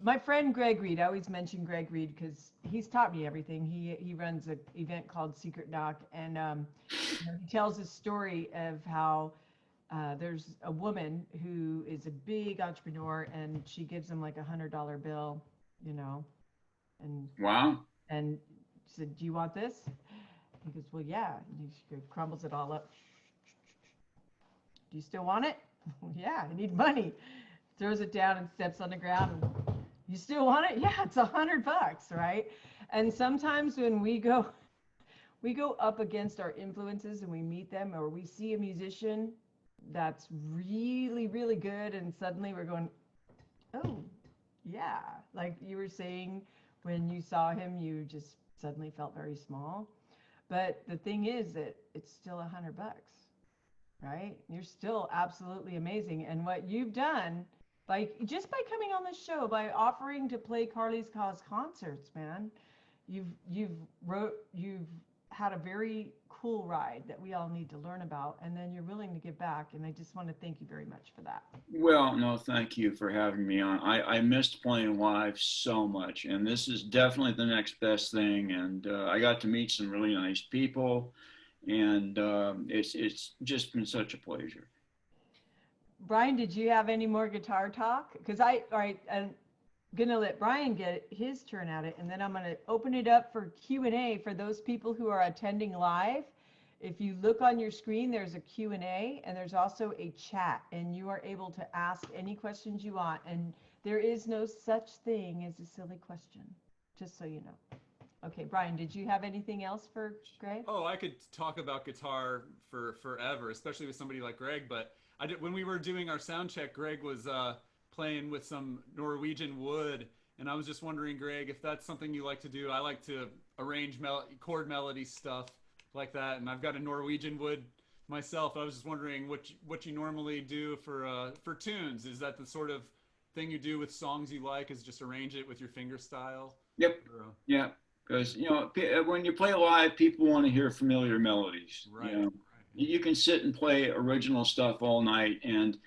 my friend Greg Reed, I always mention Greg Reed because he's taught me everything. He runs an event called Secret Knock, and you know, he tells a story of how there's a woman who is a big entrepreneur, and she gives him like $100 bill, you know, and wow, and she said, "Do you want this?" He goes, "Well, yeah." And he crumbles it all up. "Do you still want it?" "Yeah, I need money." Throws it down and steps on the ground. And, "You still want it?" "Yeah, it's $100, right?" And sometimes when we go up against our influences and we meet them, or we see a musician that's really, really good, and suddenly we're going, "Oh, yeah." Like you were saying, when you saw him, you just suddenly felt very small. But the thing is that it's still $100, right? You're still absolutely amazing. And what you've done by just by coming on the show, by offering to play Carly's Cause concerts, man. You've had a very cool ride that we all need to learn about, and then you're willing to give back, and I just want to thank you very much for that. Well, no, thank you for having me on. I missed playing live so much, and this is definitely the next best thing. And I got to meet some really nice people, and it's just been such a pleasure. Brian, did you have any more guitar talk? Because all right, I'm gonna let Brian get his turn at it, and then I'm gonna open it up for Q&A for those people who are attending live. If you look on your screen, there's a Q&A, and there's also a chat, and you are able to ask any questions you want. And there is no such thing as a silly question, just so you know. Okay, Brian, did you have anything else for Greg? Oh, I could talk about guitar for forever, especially with somebody like Greg. But I did, when we were doing our sound check, Greg was playing with some Norwegian wood, and I was just wondering, Greg, if that's something you like to do. I like to arrange chord melody stuff like that, and I've got a Norwegian wood myself. I was just wondering what you normally do for tunes. Is that the sort of thing you do with songs you like? Is just arrange it with your finger style? Yep. Or, Yeah. Because when you play live, people want to hear familiar melodies. right. You know? Right. You can sit and play original stuff all night, and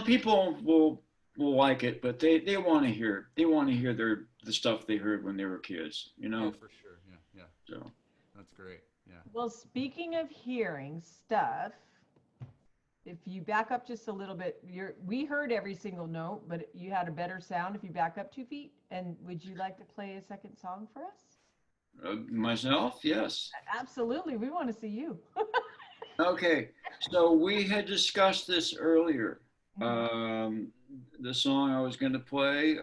people will like it, but they want to hear the stuff they heard when they were kids. Oh, for sure. Yeah. So That's great. Yeah. Well, speaking of hearing stuff, if you back up just a little bit, we heard every single note, but you had a better sound if you back up 2 feet. And would you like to play a second song for us? myself, yes. Absolutely. We want to see you. Okay, so we had discussed this earlier. The song I was going to play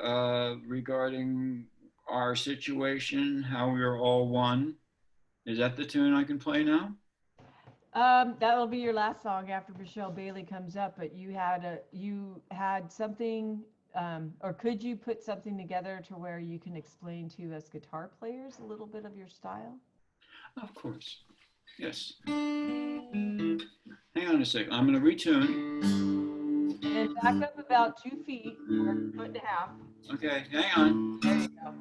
regarding our situation, how we are all one. Is that the tune I can play now? That'll be your last song after Michelle Bailey comes up, but you had something, or could you put something together to where you can explain to us guitar players a little bit of your style? Of course. Yes. Hang on a second. I'm going to retune. And then back up about 2 feet or a foot and a half. Okay, hang on. There you go.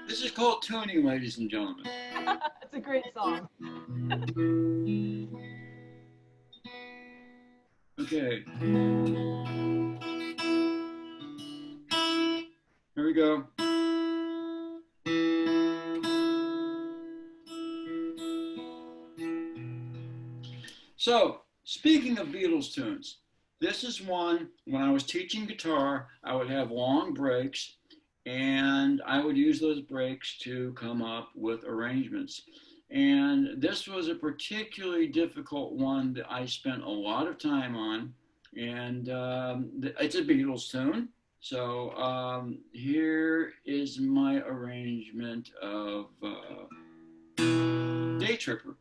This is called tuning, ladies and gentlemen. It's a great song. Okay. Here we go. So, speaking of Beatles tunes, this is one, when I was teaching guitar, I would have long breaks, and I would use those breaks to come up with arrangements. And this was a particularly difficult one that I spent a lot of time on, and it's a Beatles tune. So here is my arrangement of Day Tripper.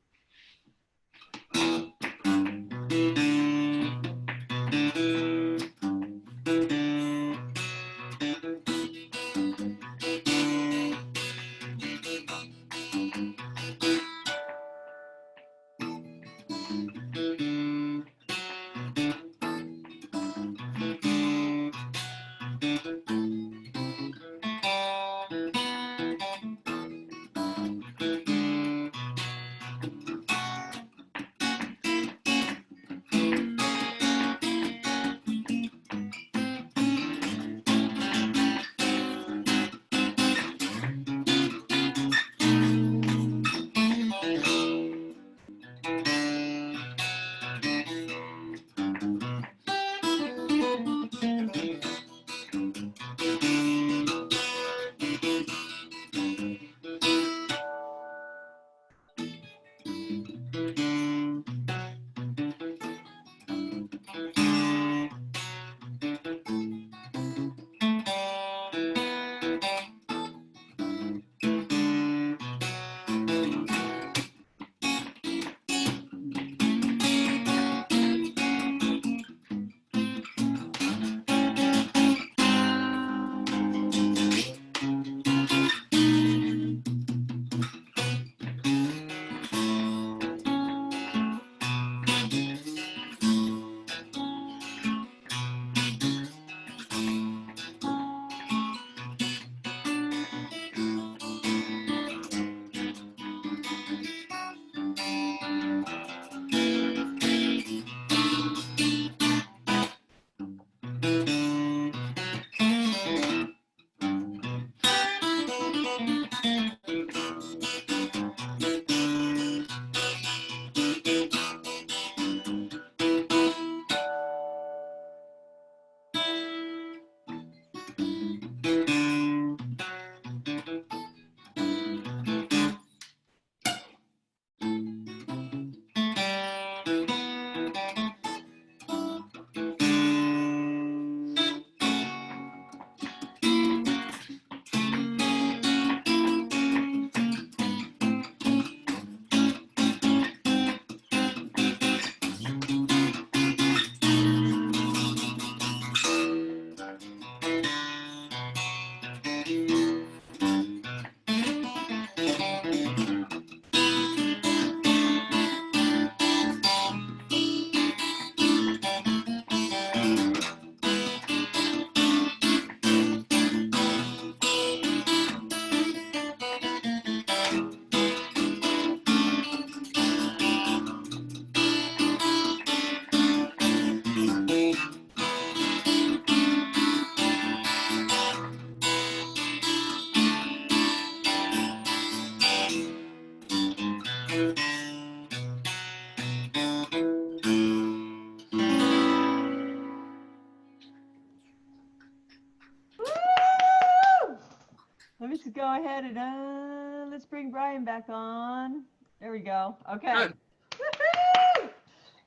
Let me just go ahead and let's bring Brian back on. There we go. Okay. Good. Woo-hoo!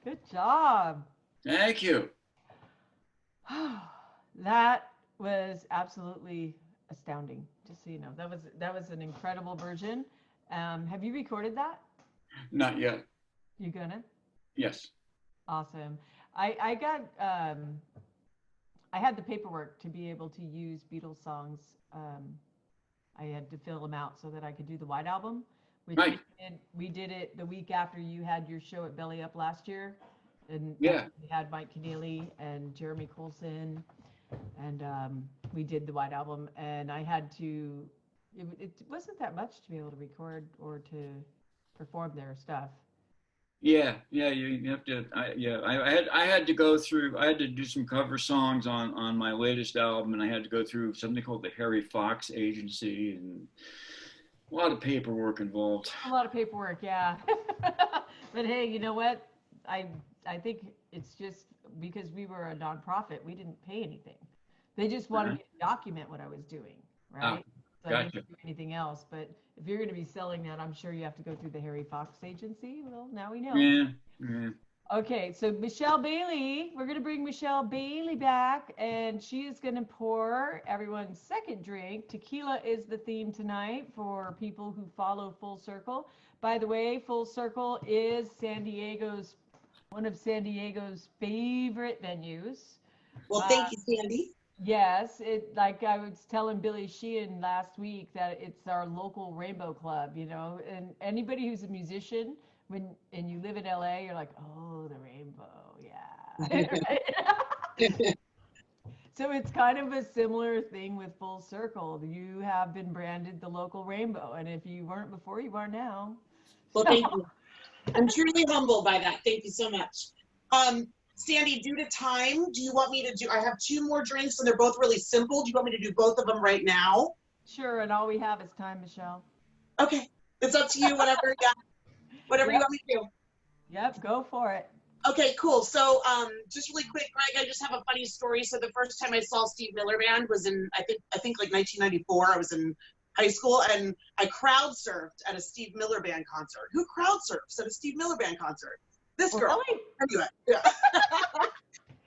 Good job. Thank you. That was absolutely astounding. Just so you know, that was an incredible version. Have you recorded that? Not yet. You gonna? Yes. Awesome. I got I had the paperwork to be able to use Beatles songs. I had to fill them out so that I could do the White Album, which Right. we did it the week after you had your show at Belly Up last year, and Yeah. we had Mike Keneally and Jeremy Coulson, and we did the White Album, and I had to. It wasn't that much to be able to record or to perform their stuff. Yeah, you have to. I had to go through. I had to do some cover songs on my latest album, and I had to go through something called the Harry Fox Agency, and a lot of paperwork involved. A lot of paperwork, yeah. But hey, you know what? I think it's just because we were a nonprofit, we didn't pay anything. They just wanted me to document what I was doing, right? So I gotcha. didn't do anything else. But if you're going to be selling that, I'm sure you have to go through the Harry Fox Agency. Well, now we know. Yeah. Okay, so Michelle Bailey, we're going to bring Michelle Bailey back, and she is going to pour everyone's second drink. Tequila is the theme tonight for people who follow Full Circle. By the way, Full Circle is one of San Diego's favorite venues. Well, thank you, Sandy. Yes, like I was telling Billy Sheehan last week that it's our local Rainbow Club, and anybody who's a musician, and you live in LA, you're like, oh, the Rainbow, yeah. So it's kind of a similar thing with Full Circle. You have been branded the local Rainbow, and if you weren't before, you are now. Well, thank you. I'm truly humbled by that. Thank you so much. Sandy, due to time, do you want me to I have 2 more drinks and they're both really simple. Do you want me to do both of them right now? Sure, and all we have is time, Michelle. Okay, it's up to you, whatever, whatever you want me to do. Yep, go for it. Okay, cool. So just really quick, Greg, I just have a funny story. So the first time I saw Steve Miller Band was in, I think like 1994. I was in high school and I crowd surfed at a Steve Miller Band concert. Who crowd surfs at a Steve Miller Band concert? This girl. Really? Anyway, yeah.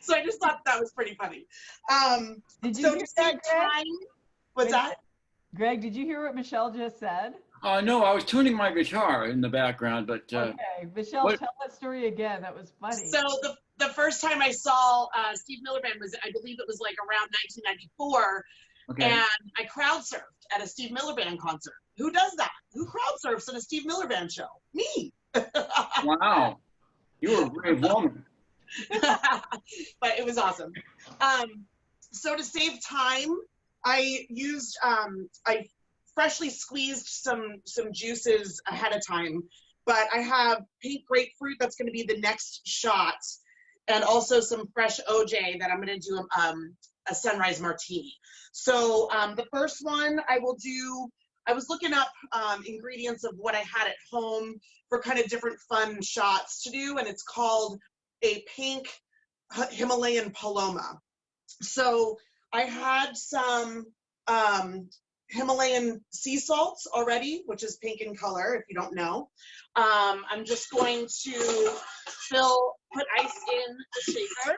So I just thought that was pretty funny. Did you so hear to that, save Greg? time, what's that? Greg, did you hear what Michelle just said? No, I was tuning my guitar in the background, but Okay, Michelle, tell that story again. That was funny. So the first time I saw Steve Miller Band was, I believe it was like around 1994, okay. and I crowd surfed at a Steve Miller Band concert. Who does that? Who crowd surfs at a Steve Miller Band show? Me. Wow, you were a brave woman. But it was awesome. So to save time, I used I freshly squeezed some juices ahead of time, but I have pink grapefruit that's going to be the next shot, and also some fresh OJ that I'm going to do a sunrise martini. So the first one I was looking up ingredients of what I had at home for kind of different fun shots to do, and it's called a pink Himalayan Paloma. So I had some Himalayan sea salts already, which is pink in color, if you don't know. I'm just going to put ice in the shaker,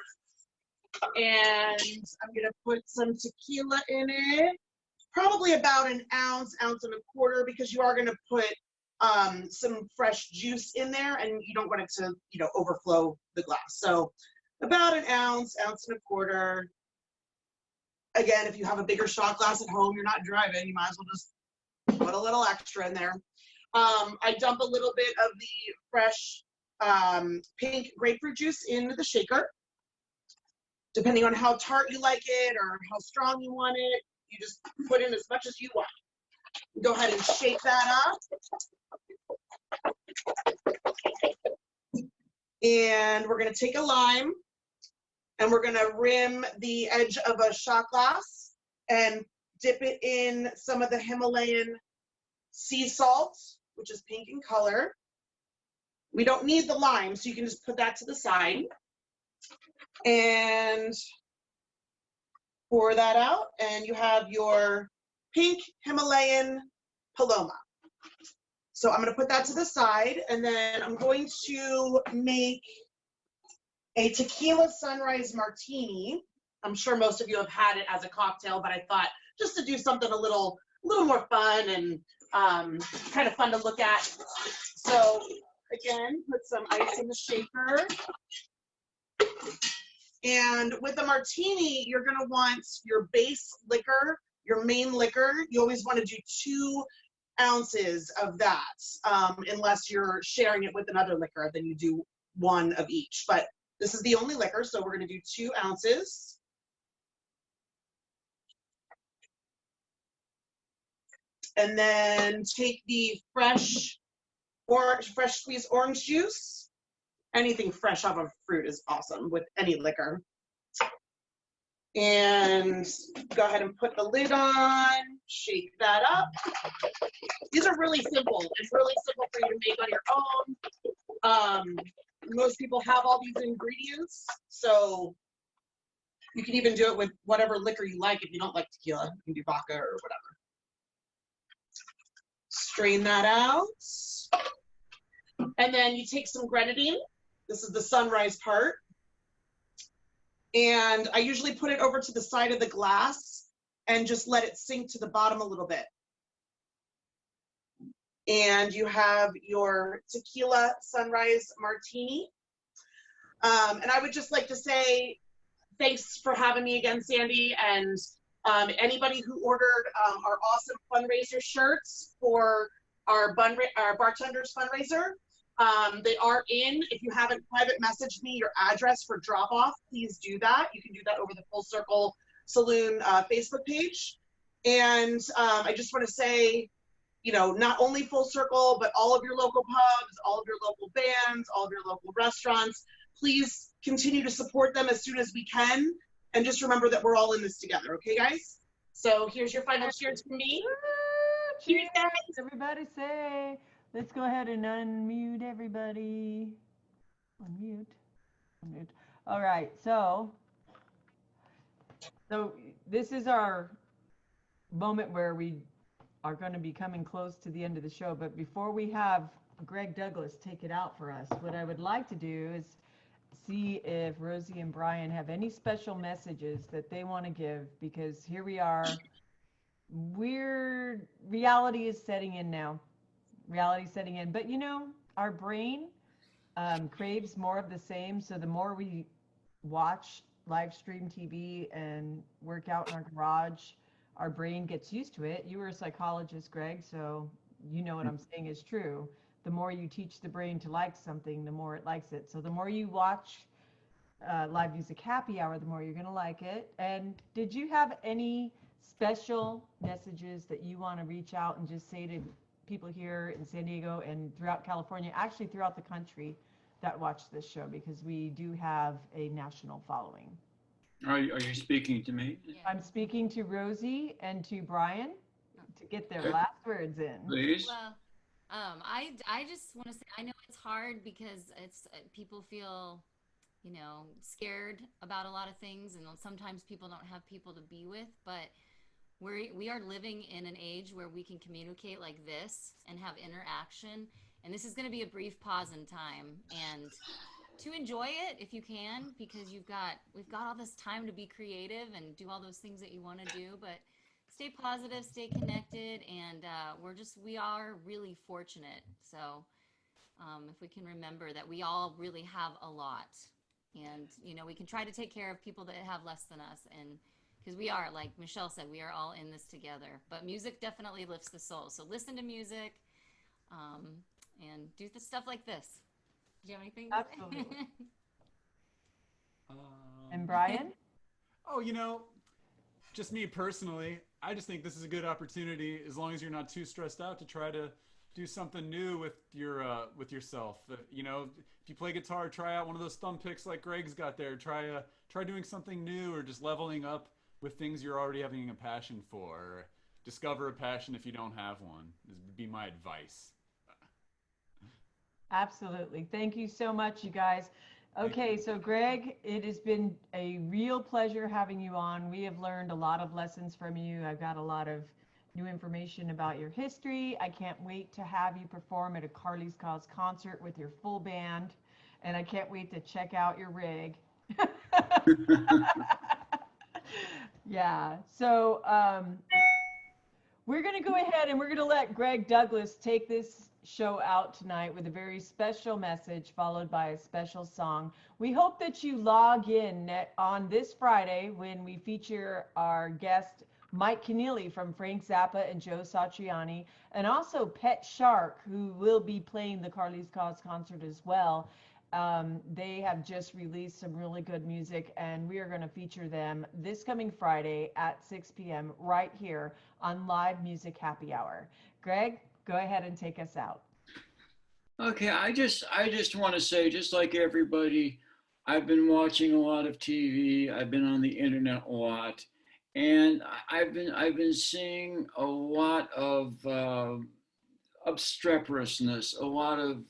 and I'm gonna put some tequila in it, probably about an ounce and a quarter, because you are gonna put some fresh juice in there, and you don't want it to, overflow the glass. So about an ounce and a quarter. Again, if you have a bigger shot glass at home, you're not driving, you might as well just put a little extra in there. I dump a little bit of the fresh pink grapefruit juice into the shaker. Depending on how tart you like it or how strong you want it, you just put in as much as you want. Go ahead and shake that up. And we're going to take a lime, and we're going to rim the edge of a shot glass and dip it in some of the Himalayan sea salt, which is pink in color. We don't need the lime, so you can just put that to the side. And pour that out, and you have your pink Himalayan Paloma. So I'm going to put that to the side, and then I'm going to make a tequila sunrise martini. I'm sure most of you have had it as a cocktail, but I thought just to do something a little more fun and kind of fun to look at. So again, put some ice in the shaker. And with the martini, you're going to want your base liquor, your main liquor. You always want to do 2 ounces of that, unless you're sharing it with another liquor, then you do 1 of each. But this is the only liquor, so we're going to do 2 ounces. And then take the fresh squeezed orange juice. Anything fresh off of fruit is awesome with any liquor. And go ahead and put the lid on, shake that up. These are really simple. It's really simple for you to make on your own. Most people have all these ingredients, so you can even do it with whatever liquor you like. If you don't like tequila, you can do vodka or whatever. Strain that out. And then you take some grenadine. This is the sunrise part. And I usually put it over to the side of the glass and just let it sink to the bottom a little bit. And you have your tequila sunrise martini. And I would just like to say thanks for having me again, Sandy, and anybody who ordered our awesome fundraiser shirts for our bartenders fundraiser. They are in. If you haven't private messaged me your address for drop off, please do that. You can do that over the Full Circle Saloon Facebook page. And I just want to say, you know, not only Full Circle, but all of your local pubs, all of your local bands, all of your local restaurants, please continue to support them as soon as we can. And just remember that we're all in this together. Okay, guys? So here's your final cheers from me. Cheers, everybody say. Let's go ahead and unmute everybody. Unmute. All right, so this is our moment where we are going to be coming close to the end of the show. But before we have Greg Douglas take it out for us, what I would like to do is see if Rosy and Brian have any special messages that they want to give, because here we are. Reality is setting in now. Reality setting in. But you know, our brain craves more of the same. So the more we watch live stream TV and work out in our garage, our brain gets used to it. You were a psychologist, Greg, so you know what I'm saying is true. The more you teach the brain to like something, the more it likes it. So the more you watch Live Music Happy Hour, the more you're going to like it. And did you have any special messages that you want to reach out and just say to people here in San Diego and throughout California, actually throughout the country, that watch this show, because we do have a national following? Are you speaking to me? Yeah. I'm speaking to Rosy and to Brian to get their last words in. Please. Well, I just want to say, I know it's hard because it's people feel, you know, scared about a lot of things, and sometimes people don't have people to be with, but we are living in an age where we can communicate like this and have interaction, and this is going to be a brief pause in time, and to enjoy it if you can, because we've got all this time to be creative and do all those things that you want to do, but stay positive, stay connected, and we are really fortunate. So if we can remember that we all really have a lot, and you know, we can try to take care of people that have less than us, and because we are, like Michelle said, we are all in this together. But music definitely lifts the soul. So listen to music, and do the stuff like this. Do you have anything? Absolutely. And Brian? Oh, you know, just me personally, I just think this is a good opportunity, as long as you're not too stressed out, to try to do something new with yourself. You know, if you play guitar, try out one of those thumb picks like Greg's got there. Try doing something new, or just leveling up with things you're already having a passion for. Or discover a passion if you don't have one. This would be my advice. Absolutely. Thank you so much, you guys. Okay, so Greg, it has been a real pleasure having you on. We have learned a lot of lessons from you. I've got a lot of new information about your history. I can't wait to have you perform at a Carly's Cause concert with your full band. And I can't wait to check out your rig. Yeah. So we're going to go ahead and we're going to let Greg Douglas take this show out tonight with a very special message followed by a special song. We hope that you log in on this Friday when we feature our guest Mike Keneally from Frank Zappa and Joe Satriani, and also Pet Shark, who will be playing the Carly's Cause concert as well. They have just released some really good music, and we are going to feature them this coming Friday at 6 p.m. right here on Live Music Happy Hour. Greg, go ahead and take us out. Okay, I just want to say, just like everybody, I've been watching a lot of TV. I've been on the internet a lot, and I've been seeing a lot of obstreperousness, a lot of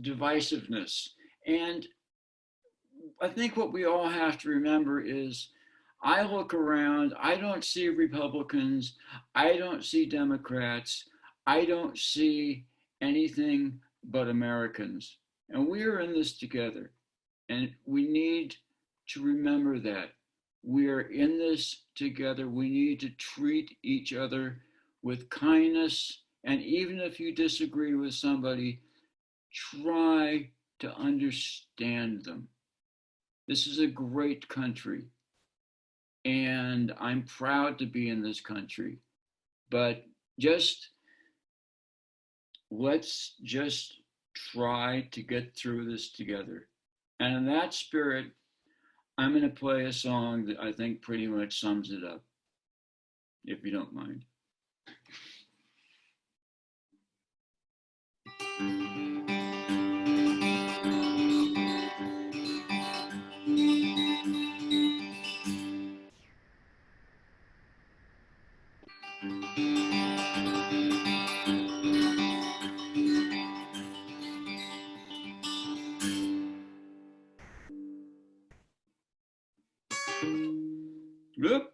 divisiveness. And I think what we all have to remember is I look around, I don't see Republicans, I don't see Democrats, I don't see anything but Americans. And we are in this together. And we need to remember that. We are in this together. We need to treat each other with kindness. And even if you disagree with somebody, try to understand them. This is a great country, and I'm proud to be in this country. But let's just try to get through this together. And in that spirit, I'm going to play a song that I think pretty much sums it up, if you don't mind. Yep.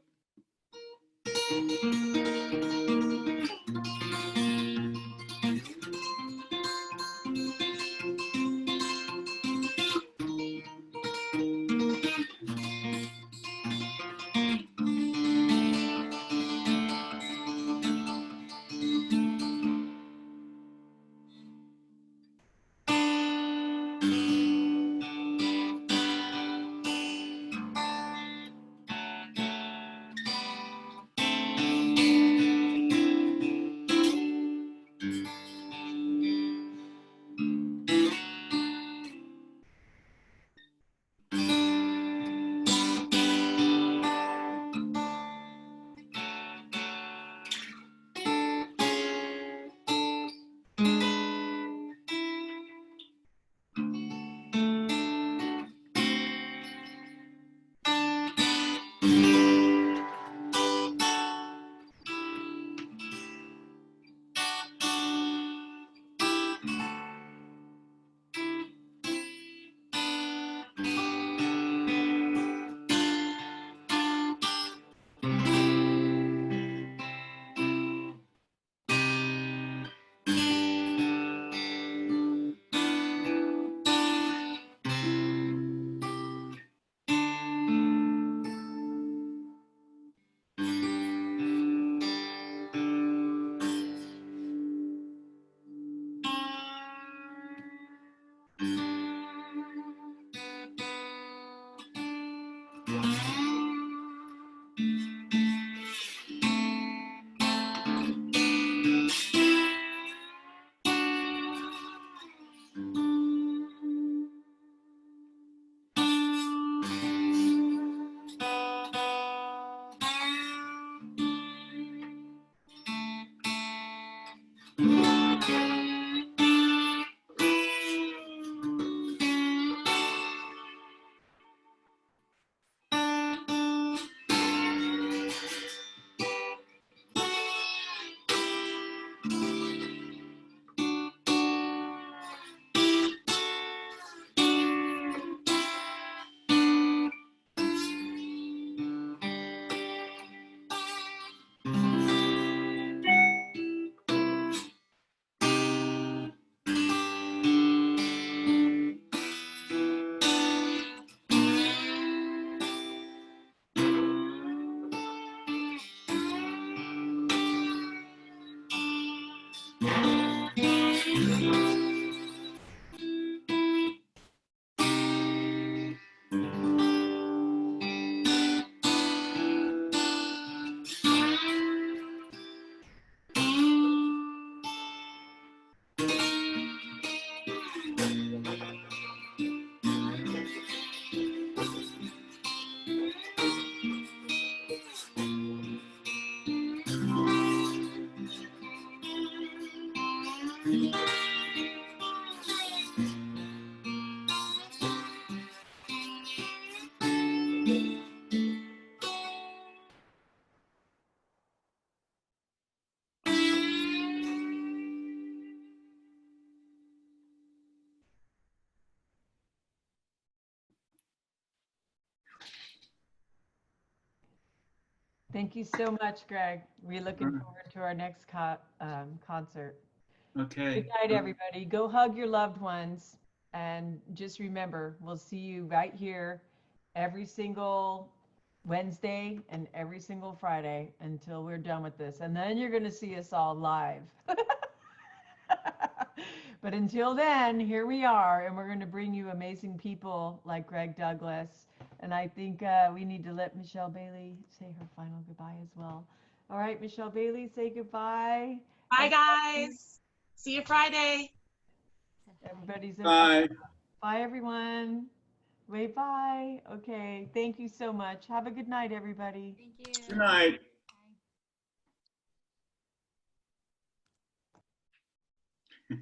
Thank you so much, Greg. We're looking forward to our next concert. Okay. Good night, everybody. Go hug your loved ones. And just remember, we'll see you right here every single Wednesday and every single Friday until we're done with this. And then you're going to see us all live. But until then, here we are, and we're going to bring you amazing people like Greg Douglas. And I think we need to let Michelle Bailey say her final goodbye as well. All right, Michelle Bailey, say goodbye. Bye, guys. See you Friday. Everybody's Bye. Bye, everyone. Wait, bye. Okay. Thank you so much. Have a good night, everybody. Thank you. Good night. Bye.